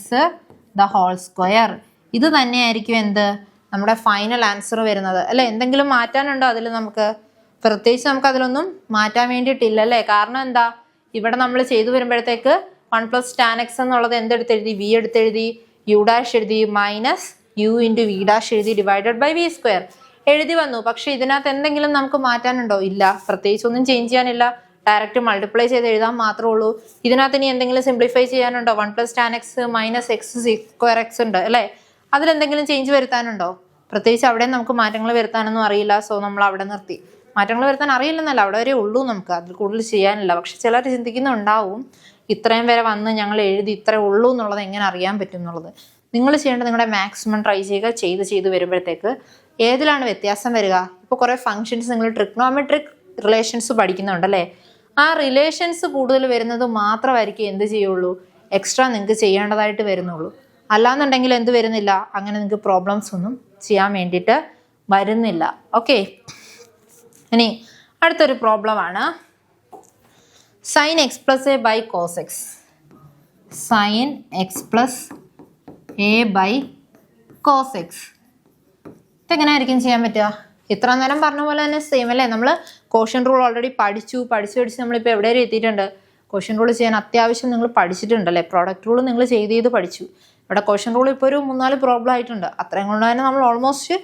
the whole square. ഇത് തന്നെയായിരിക്കും എന്ത്? നമ്മുടെ ഫൈനൽ ആൻസർ വരുന്നത് അല്ലേ. എന്തെങ്കിലും മാറ്റാനുണ്ടോ അതിൽ? നമുക്ക് പ്രത്യേകിച്ച് നമുക്ക് അതിലൊന്നും മാറ്റാൻ വേണ്ടിയിട്ടില്ല അല്ലേ. കാരണം എന്താ? ഇവിടെ നമ്മൾ ചെയ്തു വരുമ്പോഴത്തേക്ക് 1 + tan x എന്നുള്ളത് എന്തെടുത്തെഴുതി? v എടുത്തെഴുതി, u' എഴുതി, മൈനസ് u × v' എഴുതി ഡിവൈഡഡ് ബൈ v². എഴുതി വന്നു. പക്ഷെ ഇതിനകത്ത് എന്തെങ്കിലും നമുക്ക് മാറ്റാനുണ്ടോ? ഇല്ല, പ്രത്യേകിച്ചൊന്നും ചേഞ്ച് ചെയ്യാനില്ല. ഡയറക്റ്റ് മൾട്ടിപ്ലൈ ചെയ്ത് എഴുതാൻ മാത്രമേ ഉള്ളൂ. ഇതിനകത്ത് ഇനി എന്തെങ്കിലും സിംപ്ലിഫൈ ചെയ്യാനുണ്ടോ? 1 + tan x - x² ഉണ്ട് അല്ലേ? അതിലെന്തെങ്കിലും ചേഞ്ച് വരുത്താനുണ്ടോ? പ്രത്യേകിച്ച് അവിടെ നമുക്ക് മാറ്റങ്ങൾ വരുത്താനൊന്നും അറിയില്ല. സോ നമ്മൾ അവിടെ നിർത്തി. മാറ്റങ്ങൾ വരുത്താൻ അറിയില്ലെന്നല്ല, അവിടെ വരെ ഉള്ളൂ, നമുക്ക് അതിൽ കൂടുതൽ ചെയ്യാനില്ല. പക്ഷെ ചിലർ ചിന്തിക്കുന്നുണ്ടാവും, ഇത്രയും വരെ വന്ന് ഞങ്ങൾ എഴുതി ഇത്രേ ഉള്ളൂ എന്നുള്ളത് എങ്ങനെ അറിയാൻ പറ്റും എന്നുള്ളത്. നിങ്ങൾ ചെയ്യേണ്ടത് നിങ്ങളുടെ മാക്സിമം ട്രൈ ചെയ്യുക. ചെയ്ത് വരുമ്പോഴത്തേക്ക് ഏതിലാണ് വ്യത്യാസം വരിക? ഇപ്പോൾ കുറേ ഫങ്ഷൻസ് നിങ്ങൾ ട്രിഗ്നോമെട്രിക് റിലേഷൻസ് പഠിക്കുന്നുണ്ടല്ലേ? ആ റിലേഷൻസ് കൂടുതൽ വരുന്നത് മാത്രമായിരിക്കും എന്ത് ചെയ്യുള്ളൂ, എക്സ്ട്രാ നിങ്ങൾക്ക് ചെയ്യേണ്ടതായിട്ട് വരുന്നുള്ളൂ. അല്ലാന്നുണ്ടെങ്കിൽ എന്ത് വരുന്നില്ല, അങ്ങനെ നിങ്ങൾക്ക് പ്രോബ്ലംസ് ഒന്നും ചെയ്യാൻ വേണ്ടിയിട്ട് വരുന്നില്ല. ഓക്കെ, ഇനി അടുത്തൊരു പ്രോബ്ലമാണ് sin x + a / cos x. sin x + a / cos x. ഇതെങ്ങനെയായിരിക്കും ചെയ്യാൻ പറ്റുക? ഇത്ര നേരം പറഞ്ഞ പോലെ തന്നെ സെയിം അല്ലേ? നമ്മൾ കോഷ്യൻ റൂൾ ഓൾറെഡി പഠിച്ച് നമ്മളിപ്പോൾ എവിടെ വരെ എത്തിയിട്ടുണ്ട്? കോഷ്യൻ റൂൾ ചെയ്യാൻ അത്യാവശ്യം നിങ്ങൾ പഠിച്ചിട്ടുണ്ടല്ലേ? പ്രോഡക്റ്റ് റൂൾ നിങ്ങൾ ചെയ്ത് പഠിച്ചു. ഇവിടെ കോഷ്യൻ റൂൾ ഇപ്പോൾ ഒരു 3-4 പ്രോബ്ലം ആയിട്ടുണ്ട്. അത്രയും കൊണ്ട് തന്നെ നമ്മൾ ഓൾമോസ്റ്റ്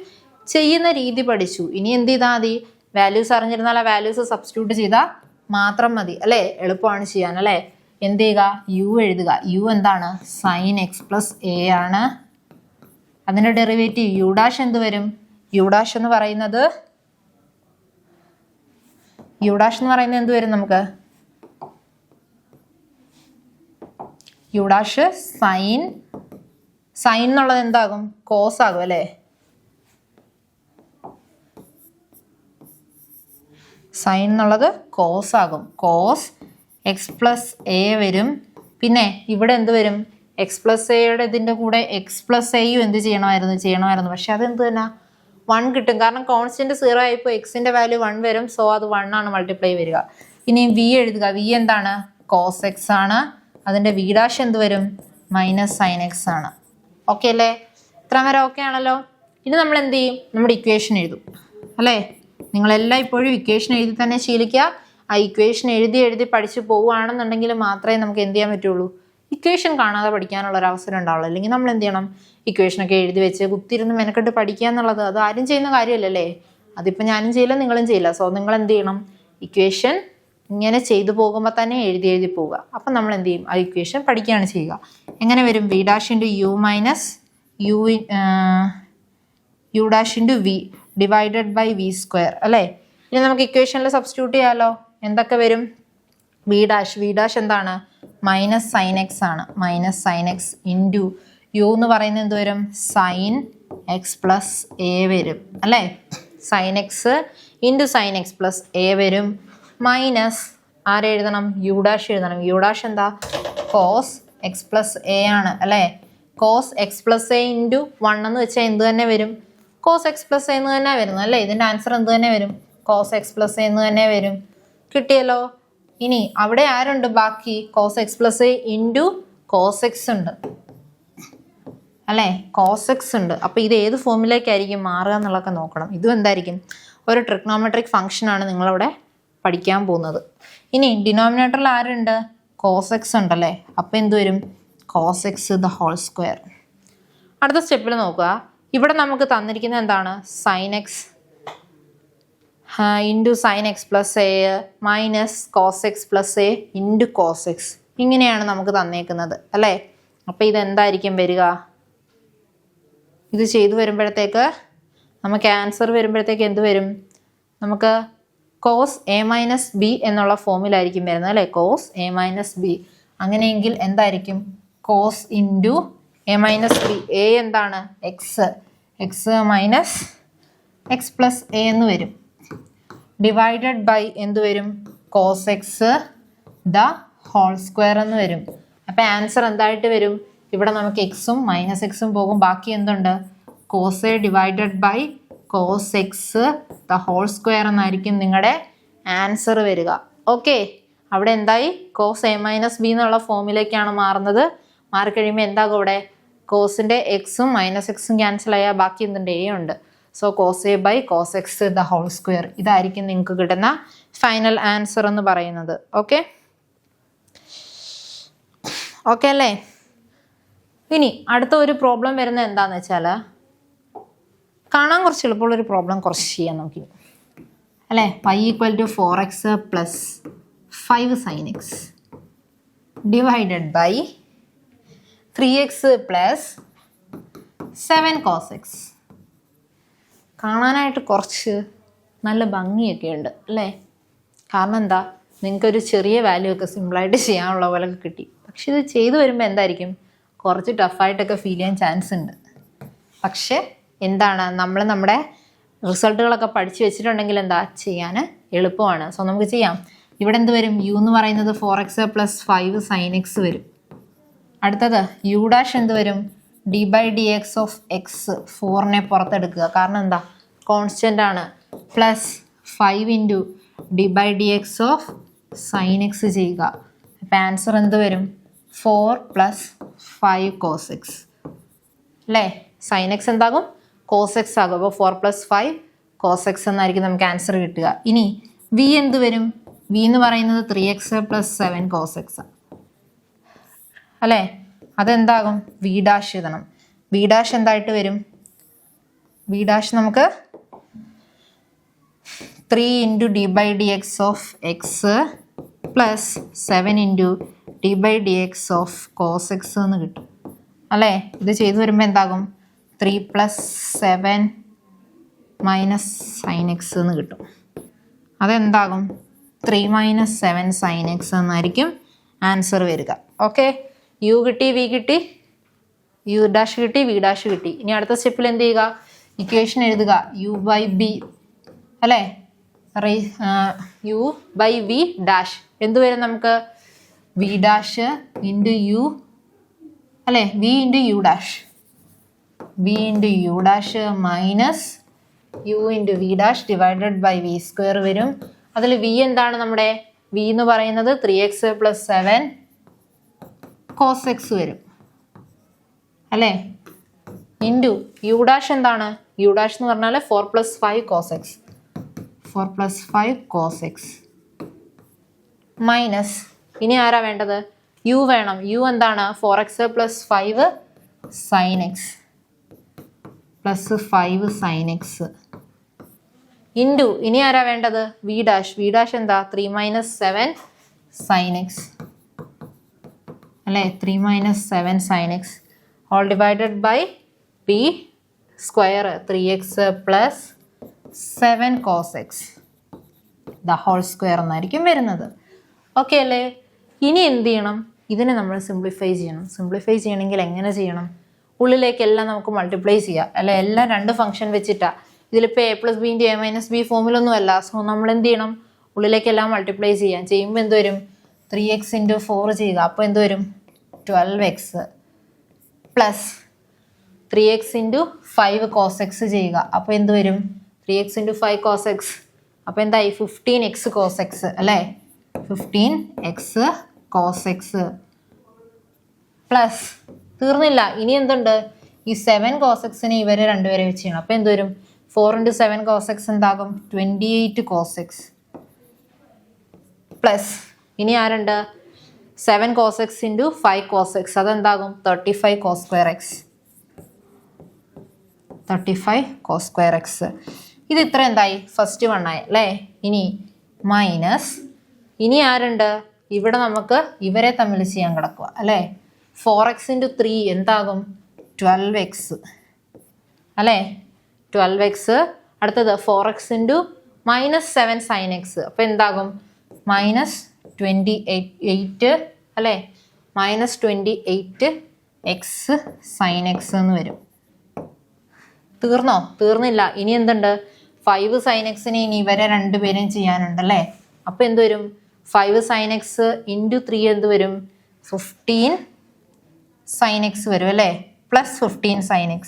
ചെയ്യുന്ന രീതി പഠിച്ചു. ഇനി എന്ത് ചെയ്താൽ മതി? വാല്യൂസ് അറിഞ്ഞിരുന്നാൽ ആ വാല്യൂസ് സബ്സ്റ്റിറ്റ്യൂട്ട് ചെയ്താൽ മാത്രം മതി അല്ലേ? എളുപ്പമാണ് ചെയ്യാൻ അല്ലേ? എന്ത് ചെയ്യുക? യു എഴുതുക. യു എന്താണ്? sin x + a ആണ്. അതിൻ്റെ ഡെറിവേറ്റീവ് യു ഡാഷ് എന്ത് വരും? യു ഡാഷ് എന്ന് പറയുന്നത് എന്ത് വരും നമുക്ക്? യു ഡാഷ് സൈൻ എന്നുള്ളത് എന്താകും? കോസ് ആകും അല്ലേ? സൈൻ എന്നുള്ളത് കോസ് ആകും. കോസ് x + a വരും. പിന്നെ ഇവിടെ എന്ത് വരും? x + a ഇതിൻ്റെ കൂടെ x + a എന്ത് ചെയ്യണമായിരുന്നു. പക്ഷെ അതെന്ത് തന്നെ 1 കിട്ടും. കാരണം കോൺസ്റ്റന്റ് 0 ആയിപ്പോൾ എക്സിന്റെ വാല്യൂ 1 വരും. സോ അത് 1 ആണ് മൾട്ടിപ്ലൈ വരിക. ഇനി വി എഴുതുക. വി എന്താണ്? കോസ് എക്സ് ആണ്. അതിന്റെ വി ഡാഷ് എന്ത് വരും? -sin x ആണ്. ഓക്കെ അല്ലേ? ഇത്ര വരെ ഓക്കെ ആണല്ലോ? ഇനി നമ്മൾ എന്ത് ചെയ്യും? നമ്മുടെ ഇക്വേഷൻ എഴുതും അല്ലേ? നിങ്ങളെല്ലാം ഇപ്പോഴും ഇക്വേഷൻ എഴുതി തന്നെ ശീലിക്കുക. ആ ഇക്വേഷൻ എഴുതി പഠിച്ചു പോവുകയാണെന്നുണ്ടെങ്കിൽ മാത്രമേ നമുക്ക് എന്ത് ചെയ്യാൻ പറ്റുള്ളൂ, ഇക്വേഷൻ കാണാതെ പഠിക്കാനുള്ള ഒരു അവസരം ഉണ്ടാവുള്ളൂ. അല്ലെങ്കിൽ നമ്മൾ എന്ത് ചെയ്യണം? ഇക്വേഷനൊക്കെ എഴുതി വെച്ച് കുത്തിരുന്ന് മെനക്കെട്ട് പഠിക്കുക എന്നുള്ളത് അത് ആരും ചെയ്യുന്ന കാര്യമല്ലല്ലേ? അതിപ്പോൾ ഞാനും ചെയ്യില്ല, നിങ്ങളും ചെയ്യില്ല. സോ നിങ്ങൾ എന്ത് ചെയ്യണം? ഇക്വേഷൻ ഇങ്ങനെ ചെയ്തു പോകുമ്പോൾ തന്നെ എഴുതി പോവുക. അപ്പം നമ്മൾ എന്ത് ചെയ്യും? ആ ഇക്വേഷൻ പഠിക്കുകയാണ് ചെയ്യുക. എങ്ങനെ വരും? V dash into u minus u dash into v divided by v² അല്ലേ? ഇനി നമുക്ക് ഇക്വേഷനിൽ സബ്സ്റ്റിറ്റ്യൂട്ട് ചെയ്യാമല്ലോ. എന്തൊക്കെ വരും? വി ഡാഷ് എന്താണ്? -sin x ആണ്. -sin x ഇൻറ്റു യു എന്ന് പറയുന്നത് എന്ത് വരും? sin x + a വരും അല്ലേ? sin x into sin x + a വരും. മൈനസ് ആരെഴുതണം? യു ഡാഷ് എഴുതണം. യു ഡാഷ് എന്താ? cos x + a ആണ് അല്ലേ? cos x + a ഇൻറ്റു 1 എന്ന് വെച്ചാൽ എന്ത് തന്നെ വരും? cos x + a എന്ന് തന്നെ വരുന്നത് അല്ലേ? ഇതിൻ്റെ ആൻസർ എന്ത് തന്നെ വരും? cos x + a എന്ന് തന്നെ വരും. കിട്ടിയല്ലോ. ഇനി അവിടെ ആരുണ്ട് ബാക്കി? cos x + a into cos x ഉണ്ട് അല്ലേ? cos x ഉണ്ട്. അപ്പോൾ ഇത് ഏത് ഫോമിലേക്കായിരിക്കും മാറുക എന്നുള്ളതൊക്കെ നോക്കണം. ഇതും എന്തായിരിക്കും? ഒരു ട്രിഗ്നോമെട്രിക് ഫംഗ്ഷൻ ആണ് നിങ്ങളവിടെ പഠിക്കാൻ പോകുന്നത്. ഇനി ഡിനോമിനേറ്ററിൽ ആരുണ്ട്? cos x ഉണ്ടല്ലേ? അപ്പോൾ എന്ത് വരും? cos x². അടുത്ത സ്റ്റെപ്പിൽ നോക്കുക. ഇവിടെ നമുക്ക് തന്നിരിക്കുന്നത് എന്താണ്? sin x into sin x + a minus cos x + a into cos x. ഇങ്ങനെയാണ് നമുക്ക് തന്നേക്കുന്നത് അല്ലേ? അപ്പോൾ ഇതെന്തായിരിക്കും വരിക? ഇത് ചെയ്തു വരുമ്പോഴത്തേക്ക് നമുക്ക് ആൻസർ വരുമ്പോഴത്തേക്ക് എന്ത് വരും? നമുക്ക് cos a - b എന്നുള്ള ഫോമിലായിരിക്കും വരുന്നത് അല്ലേ? cos a - b. അങ്ങനെയെങ്കിൽ എന്തായിരിക്കും? cos into a - b. a എന്താണ്? x മൈനസ് x + a എന്ന് വരും. ഡിവൈഡഡ് ബൈ എന്ത് വരും? cos x² എന്ന് വരും. അപ്പം ആൻസർ എന്തായിട്ട് വരും? ഇവിടെ നമുക്ക് എക്സും -x പോകും. ബാക്കി എന്തുണ്ട്? cos a divided by cos x² എന്നായിരിക്കും നിങ്ങളുടെ ആൻസർ വരിക. ഓക്കെ, അവിടെ എന്തായി? cos a - b എന്നുള്ള ഫോമിലേക്കാണ് മാറുന്നത്. മാറിക്കഴിയുമ്പോൾ എന്താകും? അവിടെ കോസിൻ്റെ എക്സും -xും ക്യാൻസൽ ആയാൽ ബാക്കി എന്തുണ്ട്? a ഉണ്ട്. So cos a by cos x² ഇതായിരിക്കും നിങ്ങൾക്ക് കിട്ടുന്ന ഫൈനൽ ആൻസർ എന്ന് പറയുന്നത്. ഓക്കെ അല്ലേ? ഇനി അടുത്ത ഒരു പ്രോബ്ലം വരുന്നത് എന്താണെന്ന് വെച്ചാൽ കാണാൻ കുറച്ച് എളുപ്പമുള്ളൊരു പ്രോബ്ലം കുറച്ച് ചെയ്യാൻ നോക്കി അല്ലേ. Pi equal to 4x plus 5 sin x divided by 3x plus 7 cos x. കാണാനായിട്ട് കുറച്ച് നല്ല ഭംഗിയൊക്കെ ഉണ്ട് അല്ലേ. കാരണം എന്താ, നിങ്ങൾക്കൊരു ചെറിയ വാല്യൂ ഒക്കെ സിമ്പിളായിട്ട് ചെയ്യാനുള്ള പോലെയൊക്കെ കിട്ടി. പക്ഷെ ഇത് ചെയ്തു വരുമ്പോൾ എന്തായിരിക്കും, കുറച്ച് ടഫായിട്ടൊക്കെ ഫീൽ ചെയ്യാൻ ചാൻസ് ഉണ്ട്. പക്ഷെ എന്താണ്, നമ്മൾ നമ്മുടെ റിസൾട്ടുകളൊക്കെ പഠിച്ചു വെച്ചിട്ടുണ്ടെങ്കിൽ എന്താ ചെയ്യാൻ എളുപ്പമാണ്. സോ നമുക്ക് ചെയ്യാം. ഇവിടെ എന്ത് വരും, യു എന്ന് പറയുന്നത് 4x പ്ലസ് 5 sin x വരും. അടുത്തത് യു ഡാഷ് എന്ത് വരും, D by D X of X. 4നെ പുറത്തെടുക്കുക, കാരണം എന്താ കോൺസ്റ്റൻ്റ് ആണ്. Plus 5 into D by D X of sine X ചെയ്യുക. അപ്പം ആൻസർ എന്ത് വരും, 4 പ്ലസ് 5 cos x അല്ലേ. സൈൻ എക്സ് എന്താകും, കോസ് എക്സ് ആകും. അപ്പോൾ 4 പ്ലസ് 5 cos x എന്നായിരിക്കും നമുക്ക് ആൻസർ കിട്ടുക. ഇനി വി എന്ത് വരും, വി എന്ന് പറയുന്നത് 3x പ്ലസ് 7 cos x അല്ലേ. അതെന്താകും, വി ഡാഷ് എഴുതണം. വി ഡാഷ് എന്തായിട്ട് വരും, വി ഡാഷ് നമുക്ക് 3 into D by D X of x plus 7 into D by D X of cos X എന്ന് കിട്ടും അല്ലേ. ഇത് ചെയ്തു വരുമ്പോൾ എന്താകും, 3 പ്ലസ് 7 മൈനസ് സൈൻ എക്സ് എന്ന് കിട്ടും. അതെന്താകും, 3 മൈനസ് 7 സൈൻ എക്സ് എന്നായിരിക്കും ആൻസർ വരിക. ഓക്കെ, യു കിട്ടി, വി കിട്ടി, യു ഡാഷ് കിട്ടി, വി ഡാഷ് കിട്ടി. ഇനി അടുത്ത സ്റ്റെപ്പിൽ എന്ത് ചെയ്യുക, ഇക്വേഷൻ എഴുതുക. യു ബൈ ബി അല്ലേ, യു ബൈ വി ഡാഷ് എന്ത് വരും നമുക്ക്, വി ഡാഷ് ഇൻറ്റു യു അല്ലേ, v into U dash, v into U dash minus u into V dash divided by v square വരും. അതിൽ വി എന്താണ് നമ്മുടെ, വി എന്ന് പറയുന്നത് 3x പ്ലസ് 7 cos x വരും അല്ലേ. ഇൻറ്റു യു ഡാഷ് എന്താണ്, യു ഡാഷ് എന്ന് പറഞ്ഞാൽ 4 plus 5 cos x, 4 plus 5 cos x minus ഇനി ആരാ വേണ്ടത്, യു വേണം. യു എന്താണ്, 4x plus 5 sin x plus 5 sin x into ഇനി ആരാ വേണ്ടത്, വി ഡാഷ്. വി ഡാഷ് എന്താ, 3 മൈനസ് 7 sin x അല്ലേ, 3 minus 7 sin x all divided by v square 3x plus 7 cos x the whole square എന്നായിരിക്കും വരുന്നത്. ഓക്കെ അല്ലേ. ഇനി എന്ത് ചെയ്യണം, ഇതിനെ നമ്മൾ സിംപ്ലിഫൈ ചെയ്യണം. സിംപ്ലിഫൈ ചെയ്യണമെങ്കിൽ എങ്ങനെ ചെയ്യണം, ഉള്ളിലേക്കെല്ലാം നമുക്ക് മൾട്ടിപ്ലൈ ചെയ്യാം അല്ലെ. എല്ലാം 2 ഫംഗ്ഷൻ വെച്ചിട്ടാണ്. ഇതിലിപ്പോൾ A plus B into A minus B ഫോമിലൊന്നും അല്ല. സോ നമ്മൾ എന്ത് ചെയ്യണം, ഉള്ളിലേക്കെല്ലാം മൾട്ടിപ്ലൈ ചെയ്യാം. ചെയ്യുമ്പോൾ എന്ത് വരും, 3x ഇൻറ്റു 4 ചെയ്യുക. അപ്പോൾ എന്ത് വരും, 12x plus 3x into 5 cos x ചെയ്യുക. അപ്പോൾ എന്ത് വരും, 3x ഇൻറ്റു 5 cos x. അപ്പോൾ എന്തായി, 15x cos x അല്ലേ, 15x cos x പ്ലസ് തീർന്നില്ല. ഇനി എന്തുണ്ട്, ഈ 7 cos xനെ ഇവരെ രണ്ടുപേരെ വെച്ച് ചെയ്യണം. അപ്പോൾ എന്ത് വരും, 4 ഇൻറ്റു 7 cos x എന്താകും, 28 cos x പ്ലസ് ഇനി ആരുണ്ട്, 7 cos x into 5 cos x അതെന്താകും, 35 cos square x, 35 cos square x. ഇത് ഇത്ര എന്തായി, ഫസ്റ്റ് 1 ആയി അല്ലേ. ഇനി മൈനസ് ഇനി ആരുണ്ട്, ഇവിടെ നമുക്ക് ഇവരെ തമ്മിൽ ചെയ്യാൻ കിടക്കുക അല്ലേ. 4x ഇൻറ്റു 3 എന്താകും, 12x അല്ലേ, 12x. അടുത്തത് 4x into minus 7 sin x അപ്പോൾ എന്താകും, മൈനസ് 28 അല്ലേ, മൈനസ് 28x sin x എന്ന് വരും. തീർന്നോ, തീർന്നില്ല. ഇനി എന്തുണ്ട്, 5 sin xനെ ഇനി ഇവരെ രണ്ടുപേരും ചെയ്യാനുണ്ടല്ലേ. അപ്പോൾ എന്ത് വരും, 5 sin x ഇൻറ്റു 3 എന്ത് വരും, 15 sin x വരും അല്ലേ, plus 15 sin x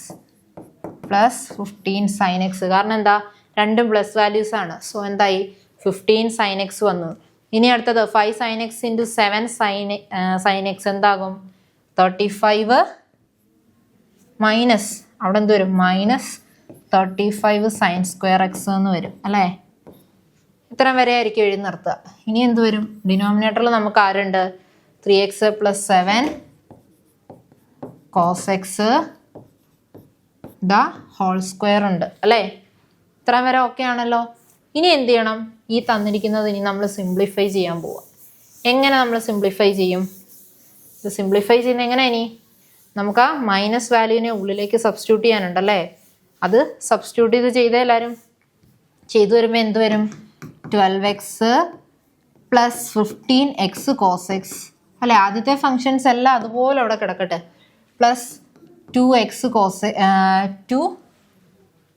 plus 15 sin x. കാരണം എന്താ, രണ്ടും പ്ലസ് വാല്യൂസ് ആണ്. സോ എന്തായി, 15 sin x വന്നു. ഇനി അടുത്തത് 5 sin x into 7 sin x എന്താകും, 35 മൈനസ് അവിടെ എന്ത് വരും, മൈനസ് 35 sin square x എന്ന് വരും അല്ലേ. ഇത്രയും വരെ ആയിരിക്കും എഴുതി നിർത്തുക. ഇനി എന്ത് വരും, ഡിനോമിനേറ്ററിൽ നമുക്ക് ആരുണ്ട്, 3x plus 7 cos x the whole square ഉണ്ട് അല്ലേ? ഇത്രയും വരെ ഓക്കെ ആണല്ലോ. ഇനി എന്ത് ചെയ്യണം? ഈ തന്നിരിക്കുന്നത് ഇനി നമ്മൾ സിംപ്ലിഫൈ ചെയ്യാൻ പോവാം. എങ്ങനെ നമ്മൾ സിംപ്ലിഫൈ ചെയ്യും? ഇത് സിംപ്ലിഫൈ ചെയ്യുന്നത് എങ്ങനെ? ഇനി നമുക്ക് ആ മൈനസ് വാല്യൂവിനെ ഉള്ളിലേക്ക് സബ്സ്റ്റിറ്റ്യൂട്ട് ചെയ്യാനുണ്ടല്ലേ? അത് സബ്സ്റ്റിറ്റ്യൂട്ട് ചെയ്തേ എല്ലാവരും ചെയ്തു വരുമ്പോൾ എന്ത് വരും? 12x plus 15x cos X അല്ലേ? ആദ്യത്തെ ഫങ്ഷൻസ് എല്ലാം അതുപോലെ അവിടെ കിടക്കട്ടെ. Plus 2x cos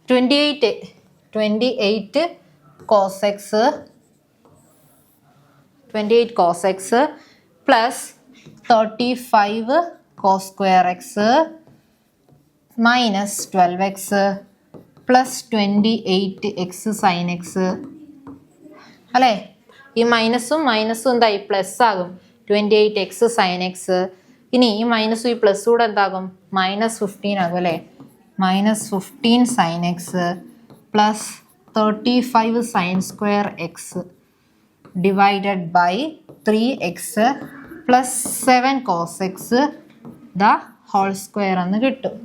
28 cos x 28 cos x plus 35 cos square x minus 12x plus 28x sine x അല്ലേ? ഈ മൈനസും എന്തായി? പ്ലസ് ആകും. 28x sine X. ഇനി ഈ മൈനസും ഈ പ്ലസ്സും കൂടെ എന്താകും? -15 ആകും അല്ലേ? -15 sine X plus 35 sine square x divided by 3x plus 7 cos X the whole square എന്ന് കിട്ടും.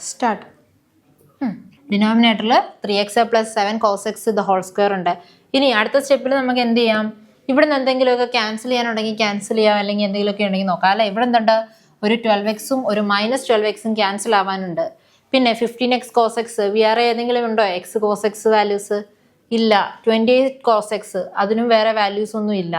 സ്റ്റാർട്ട്. ഡിനോമിനേറ്ററിൽ 3x plus 7 cos X the whole square ഉണ്ട്. ഇനി അടുത്ത സ്റ്റെപ്പിൽ നമുക്ക് എന്ത് ചെയ്യാം? ഇവിടെ നിന്ന് എന്തെങ്കിലുമൊക്കെ ക്യാൻസൽ ചെയ്യാനുണ്ടെങ്കിൽ ക്യാൻസൽ ചെയ്യാം, അല്ലെങ്കിൽ എന്തെങ്കിലുമൊക്കെ ഉണ്ടെങ്കിൽ നോക്കാം അല്ലേ? ഇവിടെ എന്തുണ്ട്? ഒരു 12x ഒരു -12x ക്യാൻസൽ ആവാനുണ്ട്. പിന്നെ 15x കോസ് എക്സ് വേറെ ഏതെങ്കിലും ഉണ്ടോ? എക്സ് കോസ് എക്സ് വാല്യൂസ് ഇല്ല. 28 കോസ് എക്സ് അതിനും വേറെ വാല്യൂസ് ഒന്നും ഇല്ല.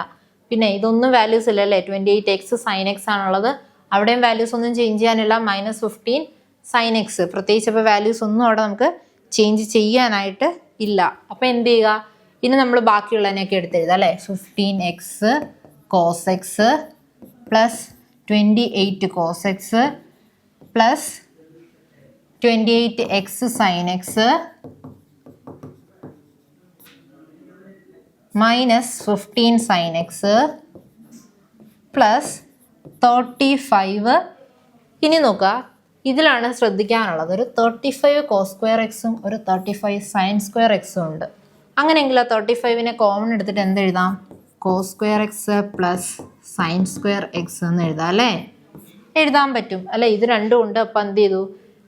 പിന്നെ ഇതൊന്നും വാല്യൂസ് ഇല്ല അല്ലേ? 28x സൈൻ എക്സ് ആണുള്ളത്. അവിടെയും വാല്യൂസ് ഒന്നും ചേഞ്ച് ചെയ്യാനില്ല. -15 സൈൻ എക്സ് പ്രത്യേകിച്ച് അപ്പോൾ വാല്യൂസ് ഒന്നും അവിടെ നമുക്ക് ചേഞ്ച് ചെയ്യാനായിട്ട് ഇല്ല. അപ്പോൾ എന്ത് ചെയ്യുക? ഇനി നമ്മൾ ബാക്കിയുള്ളതിനൊക്കെ എടുത്തെഴുതാം അല്ലേ? 15x cos x plus 28 cos x plus 28x sine x -15 sine X plus 35. ഇനി നോക്കുക, ഇതിലാണ് ശ്രദ്ധിക്കാനുള്ളത്. ഒരു 35 കോസ് സ്ക്വയർ എക്സും ഒരു 35 സൈൻ സ്ക്വയർ എക്സും ഉണ്ട്. അങ്ങനെയെങ്കിൽ ആ 35നെ കോമൺ എടുത്തിട്ട് എന്തെഴുതാം? Cos square x plus sine square x എന്ന് എഴുതാം അല്ലേ? എഴുതാൻ പറ്റും അല്ലേ? ഇത് രണ്ടും ഉണ്ട്. അപ്പം എന്ത് ചെയ്തു?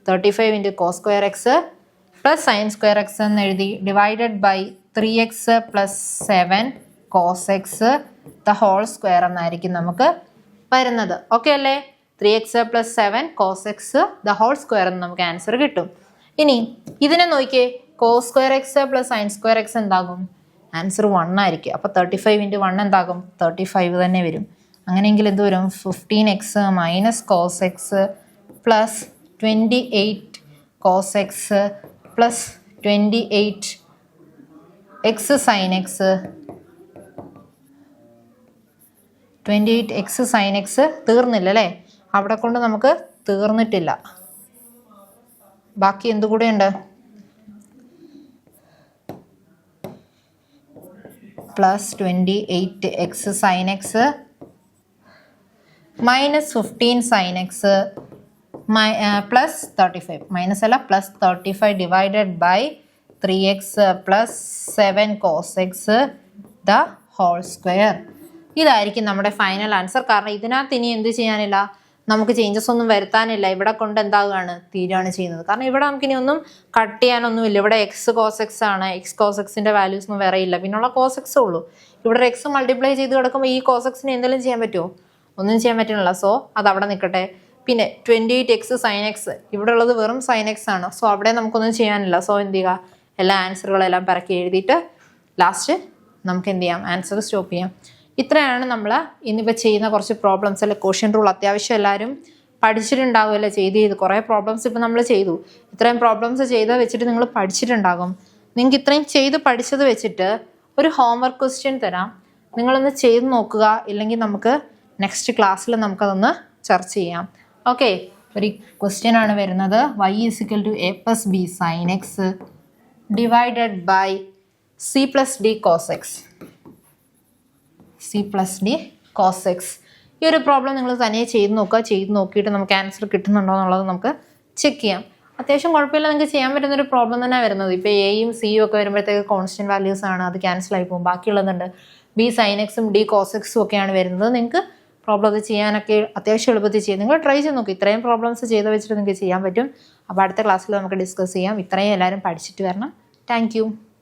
35 cos square x plus sine square x എന്ന് എഴുതി. Divided by 3x plus 7 cos X the whole square എന്നായിരിക്കും നമുക്ക് വരുന്നത്. ഓക്കെ അല്ലേ? 3x plus 7 cos X the whole square എന്ന് നമുക്ക് ആൻസർ കിട്ടും. ഇനി ഇതിനെ നോക്കിയേ, cos square x plus sine square x എന്താകും? ആൻസർ 1 ആയിരിക്കും. അപ്പോൾ 35 × 1 എന്താകും? 35 തന്നെ വരും. അങ്ങനെയെങ്കിൽ എന്ത് വരും? 15x minus cos x plus 28 cos x plus 28x sine x 28x sine x തീർന്നില്ല അല്ലേ? അവിടെ കൊണ്ട് നമുക്ക് തീർന്നിട്ടില്ല. ബാക്കി എന്തുകൂടെ ഉണ്ട്? Plus 28x sine x -15 sine X plus 35 minus അല്ല plus 35 divided by 3x plus 7 cos X the whole square. ഇതായിരിക്കും നമ്മുടെ ഫൈനൽ ആൻസർ. കാരണം ഇതിനകത്ത് ഇനി എന്ത് ചെയ്യാനില്ല, നമുക്ക് ചേഞ്ചസ് ഒന്നും വരുത്താനില്ല. ഇവിടെ കൊണ്ട് എന്താകുകയാണ്? തീരുകയാണ് ചെയ്യുന്നത്. കാരണം ഇവിടെ നമുക്കിനി ഒന്നും കട്ട് ചെയ്യാനൊന്നുമില്ല. ഇവിടെ എക്സ് കോസ് എക്സ് ആണ്. എക്സ് കോസ് എക്സിൻ്റെ വാല്യൂസ് ഒന്നും വേറെ ഇല്ല. പിന്നെയുള്ള കോസ് എക്സേ ഉള്ളൂ. ഇവിടെ എക്സ് മൾട്ടിപ്ലൈ ചെയ്ത് കിടക്കുമ്പോൾ ഈ കോസ് എക്സിന് എന്തെങ്കിലും ചെയ്യാൻ പറ്റുമോ? ഒന്നും ചെയ്യാൻ പറ്റുന്നില്ല. സോ അത് അവിടെ നിൽക്കട്ടെ. പിന്നെ 28x സൈൻ എക്സ് ഇവിടെ ഉള്ളത് വെറും സൈൻ എക്സ് ആണ്. സോ അവിടെ നമുക്കൊന്നും ചെയ്യാനില്ല. സോ എന്ത് ചെയ്യുക? എല്ലാ ആൻസറുകളെല്ലാം പരക്കി എഴുതിയിട്ട് ലാസ്റ്റ് നമുക്ക് എന്ത് ചെയ്യാം? ആൻസർ സ്റ്റോപ്പ് ചെയ്യാം. ഇത്രയാണ് നമ്മൾ ഇന്നിപ്പോൾ ചെയ്യുന്ന കുറച്ച് പ്രോബ്ലംസ് അല്ലെ. ക്വസ്റ്റ്യൻ റൂൾ അത്യാവശ്യം എല്ലാവരും പഠിച്ചിട്ടുണ്ടാകുമല്ലോ. ചെയ്ത് കുറേ പ്രോബ്ലംസ് ഇപ്പോൾ നമ്മൾ ചെയ്തു. ഇത്രയും പ്രോബ്ലംസ് ചെയ്ത് വെച്ചിട്ട് നിങ്ങൾ പഠിച്ചിട്ടുണ്ടാകും. നിങ്ങൾക്ക് ഇത്രയും ചെയ്ത് പഠിച്ചത് വെച്ചിട്ട് ഒരു ഹോംവർക്ക് ക്വസ്റ്റ്യൻ തരാം. നിങ്ങളൊന്ന് ചെയ്ത് നോക്കുക. ഇല്ലെങ്കിൽ നമുക്ക് നെക്സ്റ്റ് ക്ലാസ്സിൽ നമുക്കതൊന്ന് ചർച്ച ചെയ്യാം. ഓക്കെ, ഒരു ക്വസ്റ്റ്യൻ ആണ് വരുന്നത്. y = a + b sin x divided by c + d cos x. c + d cos x. ഈ ഒരു പ്രോബ്ലം നിങ്ങൾ തനിയെ ചെയ്ത് നോക്കുക. ചെയ്ത് നോക്കിയിട്ട് നമുക്ക് ആൻസർ കിട്ടുന്നുണ്ടോ എന്നുള്ളത് നമുക്ക് ചെക്ക് ചെയ്യാം. അത്യാവശ്യം കുഴപ്പമില്ല, നിങ്ങൾക്ക് ചെയ്യാൻ പറ്റുന്നൊരു പ്രോബ്ലം തന്നെ വരുന്നത്. ഇപ്പോൾ എയും സിയും ഒക്കെ വരുമ്പോഴത്തേക്ക് കോൺസ്റ്റൻറ്റ് വാല്യൂസ് ആണ്. അത് ക്യാൻസൽ ആയി പോകും. ബാക്കിയുള്ളതുണ്ട് ബി സൈൻ എക്സും ഡി കോസ് എക്സും ഒക്കെയാണ് വരുന്നത്. നിങ്ങൾക്ക് പ്രോബ്ലം അത് ചെയ്യാനൊക്കെ അത്യാവശ്യം എളുപ്പത്തിൽ ചെയ്യും. നിങ്ങൾ ട്രൈ ചെയ്ത് നോക്കും. ഇത്രയും പ്രോബ്ലംസ് ചെയ്ത് വെച്ചിട്ട് നിങ്ങൾക്ക് ചെയ്യാൻ പറ്റും. അപ്പോൾ അടുത്ത ക്ലാസ്സിൽ നമുക്ക് ഡിസ്കസ് ചെയ്യാം. ഇത്രയും എല്ലാവരും പഠിച്ചിട്ട് വരണം. താങ്ക്